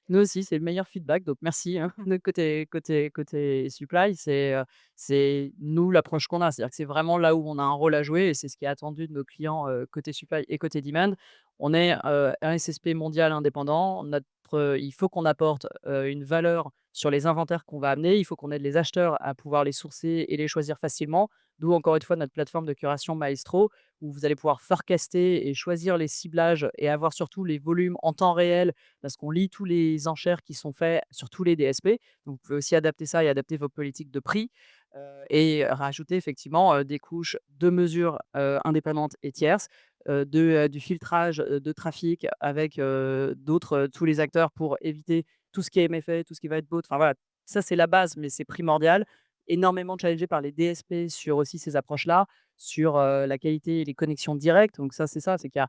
Nous aussi, c'est le meilleur feedback, donc merci, hein. De côté supply, c'est nous l'approche qu'on a. C'est-à-dire que c'est vraiment là où on a un rôle à jouer et c'est ce qui est attendu de nos clients, côté supply et côté demand. On est, un SSP mondial indépendant. Il faut qu'on apporte, une valeur sur les inventaires qu'on va amener. Il faut qu'on aide les acheteurs à pouvoir les sourcer et les choisir facilement. D'où encore une fois notre plateforme de curation Maestro, où vous allez pouvoir forecaster et choisir les ciblages et avoir surtout les volumes en temps réel parce qu'on lit tous les enchères qui sont faits sur tous les DSP. Donc, vous pouvez aussi adapter ça et adapter vos politiques de prix et rajouter effectivement des couches de mesures indépendantes et tierces, du filtrage de trafic avec d'autres, tous les acteurs pour éviter tout ce qui est MFA, tout ce qui va être bot. Enfin voilà, ça c'est la base, mais c'est primordial. Énormément challengé par les DSP sur aussi ces approches-là, sur la qualité et les connexions directes. Donc ça, c'est qu'il y a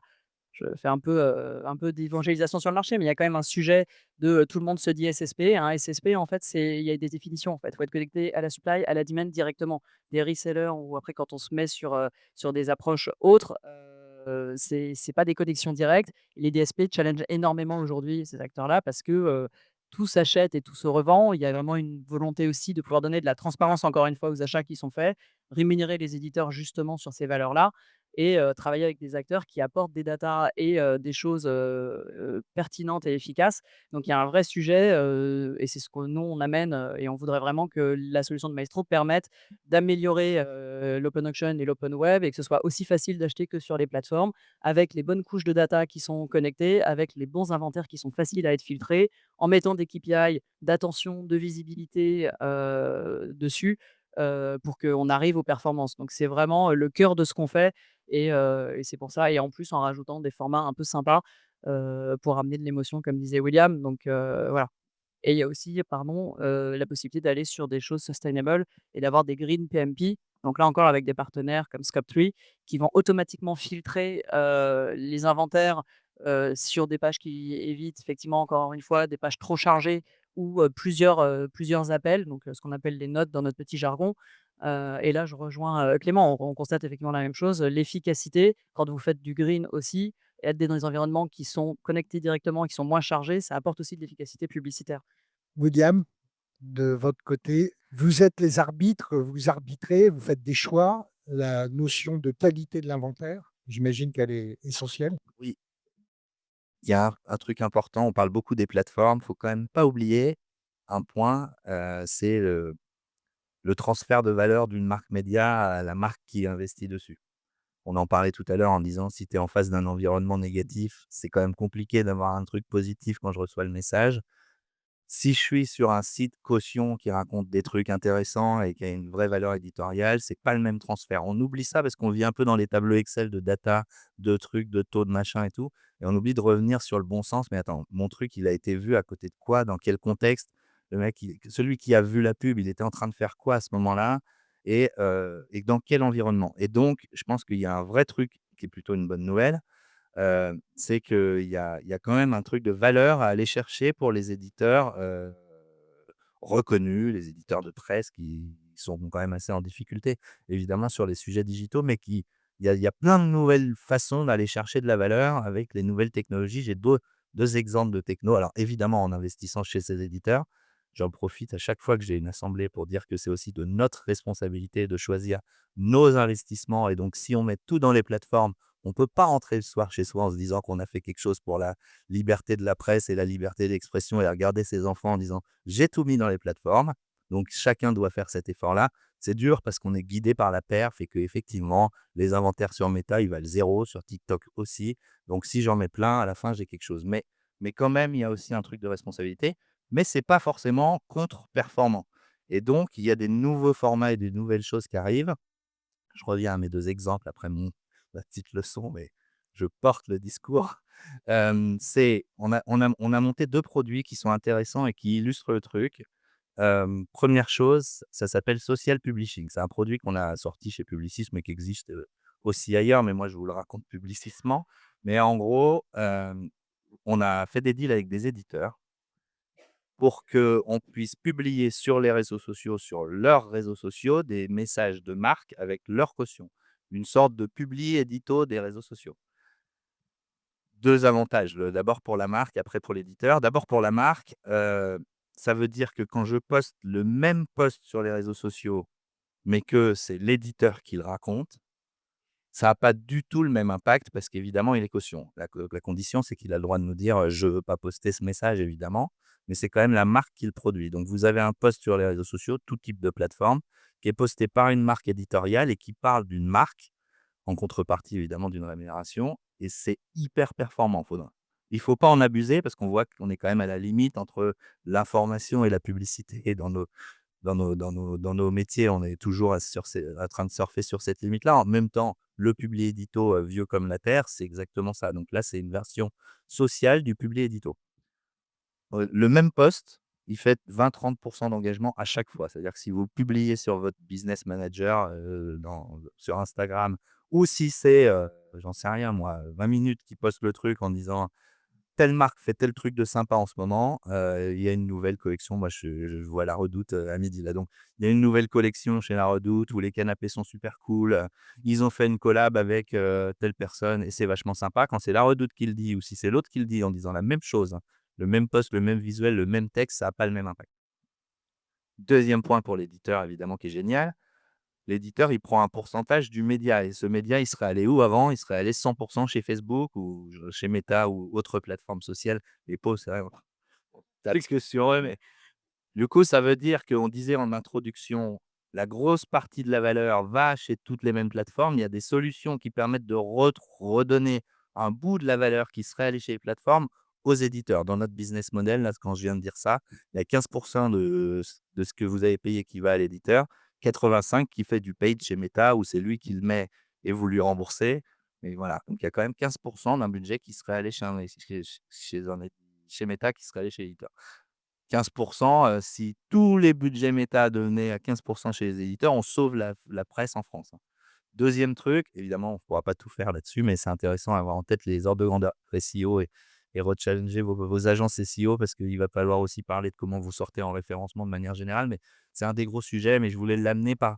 je fais un peu d'évangélisation sur le marché, mais il y a quand même un sujet de, tout le monde se dit SSP. Un SSP, en fait, il y a des définitions, en fait. Il faut être connecté à la supply, à la demand directement. Des resellers ou après quand on se met sur des approches autres, c'est pas des connexions directes. Les DSP challengent énormément aujourd'hui ces acteurs-là parce que, tout s'achète et tout se revend. Il y a vraiment une volonté aussi de pouvoir donner de la transparence, encore une fois, aux achats qui sont faits, rémunérer les éditeurs justement sur ces valeurs-là et travailler avec des acteurs qui apportent des datas et des choses, pertinentes et efficaces. Donc il y a un vrai sujet, et c'est ce que nous on amène, et on voudrait vraiment que la solution de Maestro permette d'améliorer, l'open auction et l'open web et que ce soit aussi facile d'acheter que sur les plateformes, avec les bonnes couches de data qui sont connectées, avec les bons inventaires qui sont faciles à être filtrés, en mettant des KPI d'attention, de visibilité, dessus, pour qu'on arrive aux performances. Donc c'est vraiment, le cœur de ce qu'on fait et c'est pour ça et en plus en rajoutant des formats un peu sympas, pour amener de l'émotion comme disait William donc voilà et il y a aussi, pardon, la possibilité d'aller sur des choses sustainable et d'avoir des green PMP. Donc là encore avec des partenaires comme Scope3 qui vont automatiquement filtrer, les inventaires, sur des pages qui évitent effectivement encore une fois des pages trop chargées ou, plusieurs appels, donc ce qu'on appelle les nodes dans notre petit jargon. Et là je rejoins, Clément, on constate effectivement la même chose, l'efficacité quand vous faites du green aussi et être dans des environnements qui sont connectés directement et qui sont moins chargés, ça apporte aussi de l'efficacité publicitaire. William, de votre côté, vous êtes les arbitres, vous arbitrez, vous faites des choix. La notion de qualité de l'inventaire, j'imagine qu'elle est essentielle. Oui, il y a un truc important, on parle beaucoup des plateformes, faut quand même pas oublier un point, c'est le transfert de valeur d'une marque média à la marque qui investit dessus. On en parlait tout à l'heure en disant si tu es en face d'un environnement négatif, c'est quand même compliqué d'avoir un truc positif quand je reçois le message. Si je suis sur un site caution qui raconte des trucs intéressants et qui a une vraie valeur éditoriale, c'est pas le même transfert. On oublie ça parce qu'on vit un peu dans les tableaux Excel de data, de trucs, de taux, de machin et tout, et on oublie de revenir sur le bon sens. Mais attends, mon truc, il a été vu à côté de quoi? Dans quel contexte? Le mec, celui qui a vu la pub, il était en train de faire quoi à ce moment-là? Et dans quel environnement? Et donc, je pense qu'il y a un vrai truc qui est plutôt une bonne nouvelle, c'est qu'il y a quand même un truc de valeur à aller chercher pour les éditeurs, reconnus, les éditeurs de presse qui sont quand même assez en difficulté, évidemment sur les sujets digitaux, mais il y a plein de nouvelles façons d'aller chercher de la valeur avec les nouvelles technologies. J'ai 2 exemples de techno. Alors évidemment, en investissant chez ces éditeurs, j'en profite à chaque fois que j'ai une assemblée pour dire que c'est aussi de notre responsabilité de choisir nos investissements et donc si on met tout dans les plateformes, on ne peut pas rentrer le soir chez soi en se disant qu'on a fait quelque chose pour la liberté de la presse et la liberté d'expression et regarder ses enfants en disant: «J'ai tout mis dans les plateformes». Donc chacun doit faire cet effort-là. C'est dur parce qu'on est guidé par la perf et qu'effectivement, les inventaires sur Meta, ils valent 0, sur TikTok aussi. Donc si j'en mets plein, à la fin, j'ai quelque chose. Mais quand même, il y a aussi un truc de responsabilité mais c'est pas forcément contre-performant. Et donc, il y a des nouveaux formats et des nouvelles choses qui arrivent. Je reviens à mes 2 exemples après ma petite leçon, mais je porte le discours. C'est on a monté 2 produits qui sont intéressants et qui illustrent le truc. 1 chose, ça s'appelle Social Publishing. C'est un produit qu'on a sorti chez Publicis, mais qui existe, aussi ailleurs, mais moi je vous le raconte publicissement. Mais en gros, on a fait des deals avec des éditeurs pour qu'on puisse publier sur les réseaux sociaux, sur leurs réseaux sociaux, des messages de marque avec leur caution. Une sorte de publi édito des réseaux sociaux. 2 avantages, d'abord pour la marque, après pour l'éditeur. D'abord pour la marque, ça veut dire que quand je poste le même post sur les réseaux sociaux, mais que c'est l'éditeur qui le raconte, ça a pas du tout le même impact parce qu'évidemment, il est caution. La condition, c'est qu'il a le droit de nous dire, «Je veux pas poster ce message», évidemment, mais c'est quand même la marque qui le produit. Donc vous avez un post sur les réseaux sociaux, tout type de plateforme, qui est posté par une marque éditoriale et qui parle d'une marque, en contrepartie évidemment d'une rémunération, et c'est hyper performant. Il faut pas en abuser parce qu'on voit qu'on est quand même à la limite entre l'information et la publicité et dans nos métiers, on est toujours en train de surfer sur cette limite-là. En même temps, le publi édito, vieux comme la terre, c'est exactement ça. Donc là, c'est une version sociale du publi édito. Le même post, il fait 20-30 d'engagement à chaque fois. C'est-à-dire que si vous publiez sur votre business manager, sur Instagram, ou si c'est, j'en sais rien moi, 20 minutes qui poste le truc en disant: «Telle marque fait tel truc de sympa en ce moment, il y a une nouvelle collection». Moi, je vois La Redoute, à midi là, donc il y a une nouvelle collection chez La Redoute où les canapés sont super cool, ils ont fait une collab avec, telle personne et c'est vachement sympa. Quand c'est La Redoute qui le dit ou si c'est l'autre qui le dit en disant la même chose, hein, le même post, le même visuel, le même texte, ça a pas le même impact. 2e point pour l'éditeur évidemment qui est génial, l'éditeur, il prend un pourcentage du média et ce média, il serait allé où avant? Il serait allé 100 chez Facebook ou chez Meta ou autre plateforme sociale. Les pauvres, c'est vrai, on tape que sur eux, mais du coup, ça veut dire qu'on disait en introduction, la grosse partie de la valeur va chez toutes les mêmes plateformes. Il y a des solutions qui permettent de redonner un bout de la valeur qui serait allée chez les plateformes aux éditeurs. Dans notre business model, là, quand je viens de dire ça, il y a 15 de ce que vous avez payé qui va à l'éditeur, 85 qui fait du paid chez Meta où c'est lui qui le met et vous lui remboursez. Mais voilà, donc il y a quand même 15 d'un budget qui serait allé chez Meta qui serait allé chez l'éditeur. 15 si tous les budgets méta devenaient à 15 chez les éditeurs, on sauve la presse en France, hein. 2e truc, évidemment, on ne pourra pas tout faire là-dessus, mais c'est intéressant à avoir en tête les ordres de grandeur SEO et rechallenger vos agences SEO parce qu'il va falloir aussi parler de comment vous sortez en référencement de manière générale, mais c'est un des gros sujets, mais je voulais l'amener par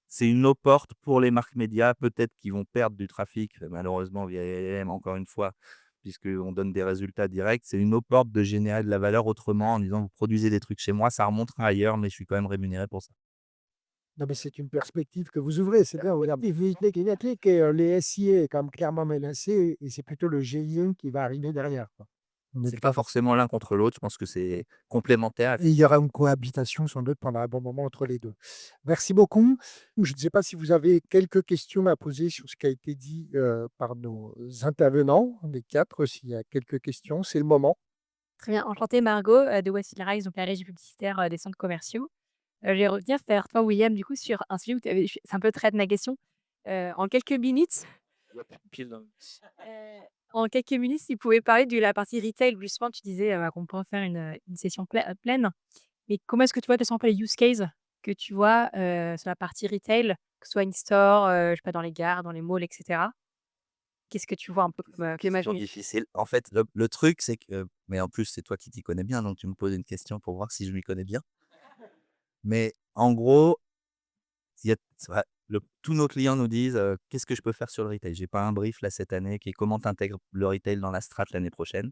c'est une eau porte pour les marques médias, peut-être qu'ils vont perdre du trafic, malheureusement via LLM encore une fois, puisqu'on donne des résultats directs. C'est une autre porte de générer de la valeur autrement en disant: «Vous produisez des trucs chez moi, ça remontera ailleurs, mais je suis quand même rémunéré pour ça». Non, mais c'est une perspective que vous ouvrez, c'est bien. Voilà. Les SIA est quand même clairement menacé et c'est plutôt le GIE qui va arriver derrière, quoi. On est C'est pas forcément l'un contre l'autre, je pense que c'est complémentaire. Et il y aura une cohabitation sans doute pendant un bon moment entre les 2. Merci beaucoup. Je ne sais pas si vous avez quelques questions à poser sur ce qui a été dit, par nos intervenants, les 4. S'il y a quelques questions, c'est le moment. Très bien, enchantée Margot, de Westfield Rise, donc la régie publicitaire, des centres commerciaux. Je vais revenir vers toi William, du coup, sur un sujet où tu avais c'est un peu trait de ma question. En quelques minutes, en quelques minutes, si tu pouvais parler de la partie retail, justement, tu disais, qu'on pourrait faire une session pleine. Mais comment est-ce que tu vois, quels sont un peu les use cases que tu vois, sur la partie retail, que ce soit in-store, je sais pas, dans les gares, dans les malls et cetera? Qu'est-ce que tu vois un peu comme, Question imagerie? difficile. En fait, le truc, c'est que mais en plus, c'est toi qui t'y connais bien, donc tu me poses une question pour voir si je m'y connais bien. Mais en gros, il y a c'est vrai, tous nos clients nous disent, «Qu'est-ce que je peux faire sur le retail? J'ai pas un brief là cette année qui est comment tu intègres le retail dans la strat l'année prochaine».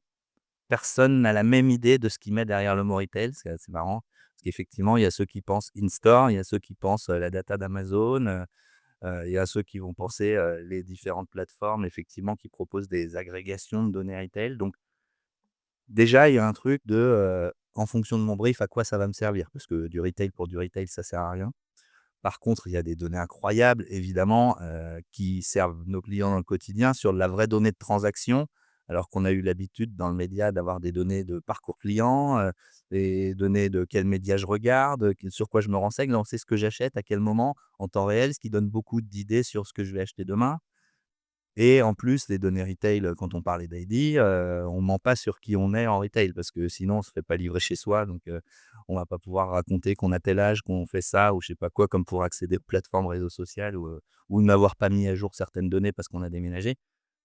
Personne n'a la même idée de ce qu'il met derrière le mot retail, c'est assez marrant. Parce qu'effectivement, il y a ceux qui pensent in-store, il y a ceux qui pensent, la data d'Amazon, il y a ceux qui vont penser, les différentes plateformes effectivement qui proposent des agrégations de données retail. Donc déjà, il y a un truc de, en fonction de mon brief, à quoi ça va me servir? Parce que du retail pour du retail, ça sert à rien. Par contre, il y a des données incroyables évidemment, qui servent nos clients dans le quotidien sur de la vraie donnée de transaction, alors qu'on a eu l'habitude dans le média d'avoir des données de parcours client, des données de quels médias je regarde, sur quoi je me renseigne, on sait ce que j'achète, à quel moment, en temps réel, ce qui donne beaucoup d'idées sur ce que je vais acheter demain. Et en plus, les données retail, quand on parlait d'ID, on ment pas sur qui on est en retail parce que sinon on se fait pas livrer chez soi donc on va pas pouvoir raconter qu'on a tel âge, qu'on fait ça ou je sais pas quoi, comme pour accéder aux plateformes réseaux sociales ou n'avoir pas mis à jour certaines données parce qu'on a déménagé.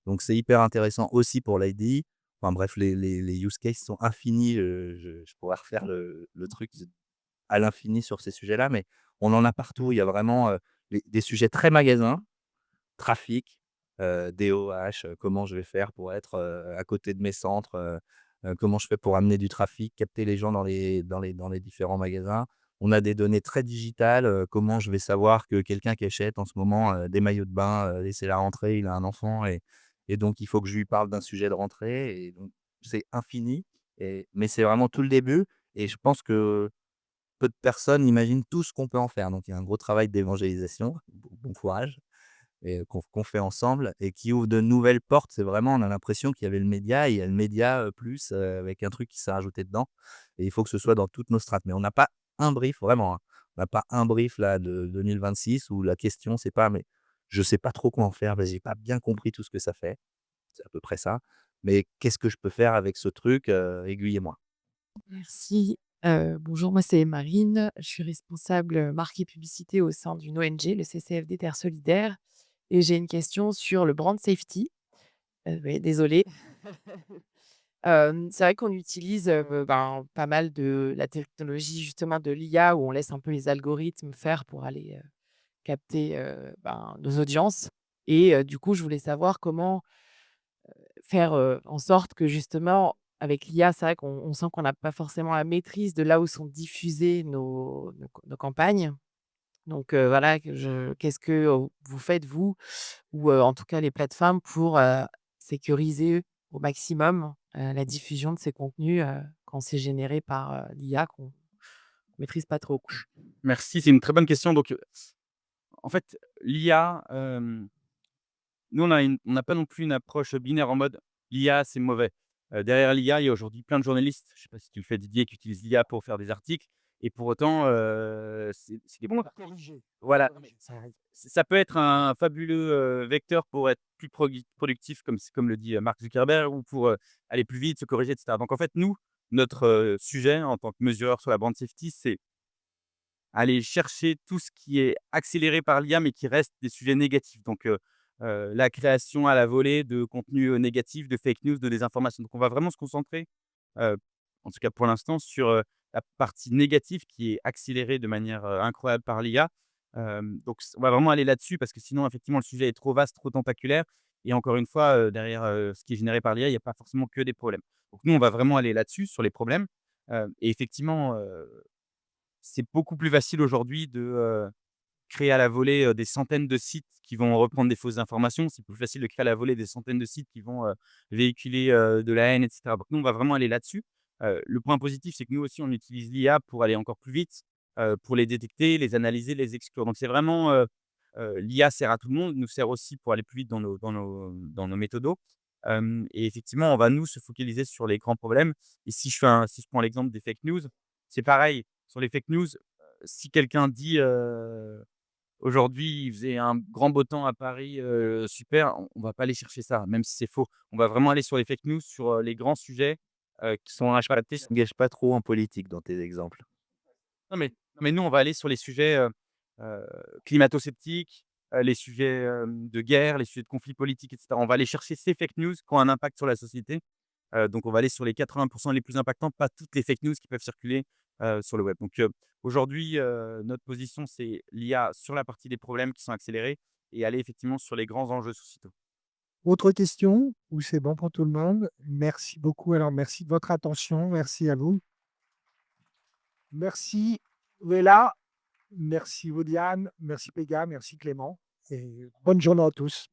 Donc c'est hyper intéressant aussi pour l'ID. Enfin bref, les use cases sont infinis, je pourrais refaire le truc à l'infini sur ces sujets-là, mais on en a partout. Il y a vraiment, des sujets très magasins, trafic, DOH, comment je vais faire pour être, à côté de mes centres, comment je fais pour amener du trafic, capter les gens dans les différents magasins. On a des données très digitales, comment je vais savoir que quelqu'un qui achète en ce moment, des maillots de bain, et c'est la rentrée, il a un enfant et donc il faut que je lui parle d'un sujet de rentrée et donc c'est infini mais c'est vraiment tout le début et je pense que peu de personnes imaginent tout ce qu'on peut en faire. Donc il y a un gros travail d'évangélisation, bon courage et qu'on fait ensemble et qui ouvre de nouvelles portes. C'est vraiment on a l'impression qu'il y avait le média et il y a le média, plus, avec un truc qui s'est rajouté dedans et il faut que ce soit dans toutes nos strates. Mais on n'a pas un brief vraiment, hein. On n'a pas un brief là de 2026 où la question c'est pas: «Mais je sais pas trop quoi en faire, j'ai pas bien compris tout ce que ça fait». C'est à peu près ça. Mais qu'est-ce que je peux faire avec ce truc? Aiguillez-moi. Merci. Bonjour, moi c'est Marine. Je suis responsable, marque et publicité au sein d'une ONG, le CCFD Terre Solidaire et j'ai une question sur le brand safety. Oui, désolée. C'est vrai qu'on utilise, pas mal de la technologie justement de l'IA où on laisse un peu les algorithmes faire pour aller, capter, nos audiences et du coup, je voulais savoir comment faire, en sorte que justement, avec l'IA, c'est vrai qu'on sent qu'on n'a pas forcément la maîtrise de là où sont diffusées nos campagnes. Donc voilà, qu'est-ce que, vous faites vous ou en tout cas les plateformes pour, sécuriser au maximum, la diffusion de ces contenus, quand c'est généré par, l'IA qu'on maîtrise pas trop, quoi? Merci, c'est une très bonne question. Donc, en fait, l'IA, nous, on n'a pas non plus une approche binaire en mode: «L'IA, c'est mauvais». Derrière l'IA, il y a aujourd'hui plein de journalistes, je ne sais pas si tu le fais Didier, qui utilisent l'IA pour faire des articles et pour autant, c'est des bons articles. Voilà, non mais ça peut être un fabuleux, vecteur pour être plus productif comme le dit, Mark Zuckerberg ou pour, aller plus vite, se corriger et cetera. Donc en fait, nous, notre, sujet en tant que mesureur sur la brand safety, c'est aller chercher tout ce qui est accéléré par l'IA, mais qui reste des sujets négatifs. Donc, la création à la volée de contenus, négatifs, de fake news, de désinformation. Donc on va vraiment se concentrer, heu, en tout cas pour l'instant, sur, la partie négative qui est accélérée de manière, incroyable par l'IA. Donc on va vraiment aller là-dessus parce que sinon effectivement le sujet est trop vaste, trop tentaculaire et encore une fois, derrière, ce qui est généré par l'IA, il y a pas forcément que des problèmes. Donc nous, on va vraiment aller là-dessus, sur les problèmes, et effectivement, c'est beaucoup plus facile aujourd'hui de, créer à la volée, des centaines de sites qui vont reprendre des fausses informations. C'est plus facile de créer à la volée des centaines de sites qui vont, véhiculer, de la haine et cetera. Donc nous, on va vraiment aller là-dessus. Le point positif, c'est que nous aussi, on utilise l'IA pour aller encore plus vite, pour les détecter, les analyser, les exclure. Donc c'est vraiment, l'IA sert à tout le monde, nous sert aussi pour aller plus vite dans nos méthodos. Et effectivement, on va nous se focaliser sur les grands problèmes et si je prends l'exemple des fake news, c'est pareil. Sur les fake news, si quelqu'un dit, aujourd'hui, il faisait un grand beau temps à Paris, super, on va pas aller chercher ça, même si c'est faux. On va vraiment aller sur les fake news, sur, les grands sujets, qui sont impactés. T'engages pas trop en politique dans tes exemples. Non, mais nous, on va aller sur les sujets, heu, climato-sceptiques, les sujets, de guerre, les sujets de conflits politiques et cetera. On va aller chercher ces fake news qui ont un impact sur la société. Donc on va aller sur les 80 les plus impactants, pas toutes les fake news qui peuvent circuler, sur le web. Donc, aujourd'hui, notre position, c'est l'IA sur la partie des problèmes qui sont accélérés et aller effectivement sur les grands enjeux sociétaux. Autre question ou c'est bon pour tout le monde? Merci beaucoup. Alors merci de votre attention. Merci à vous. Merci Léla, merci William, merci Pega, merci Clément et bonne journée à tous.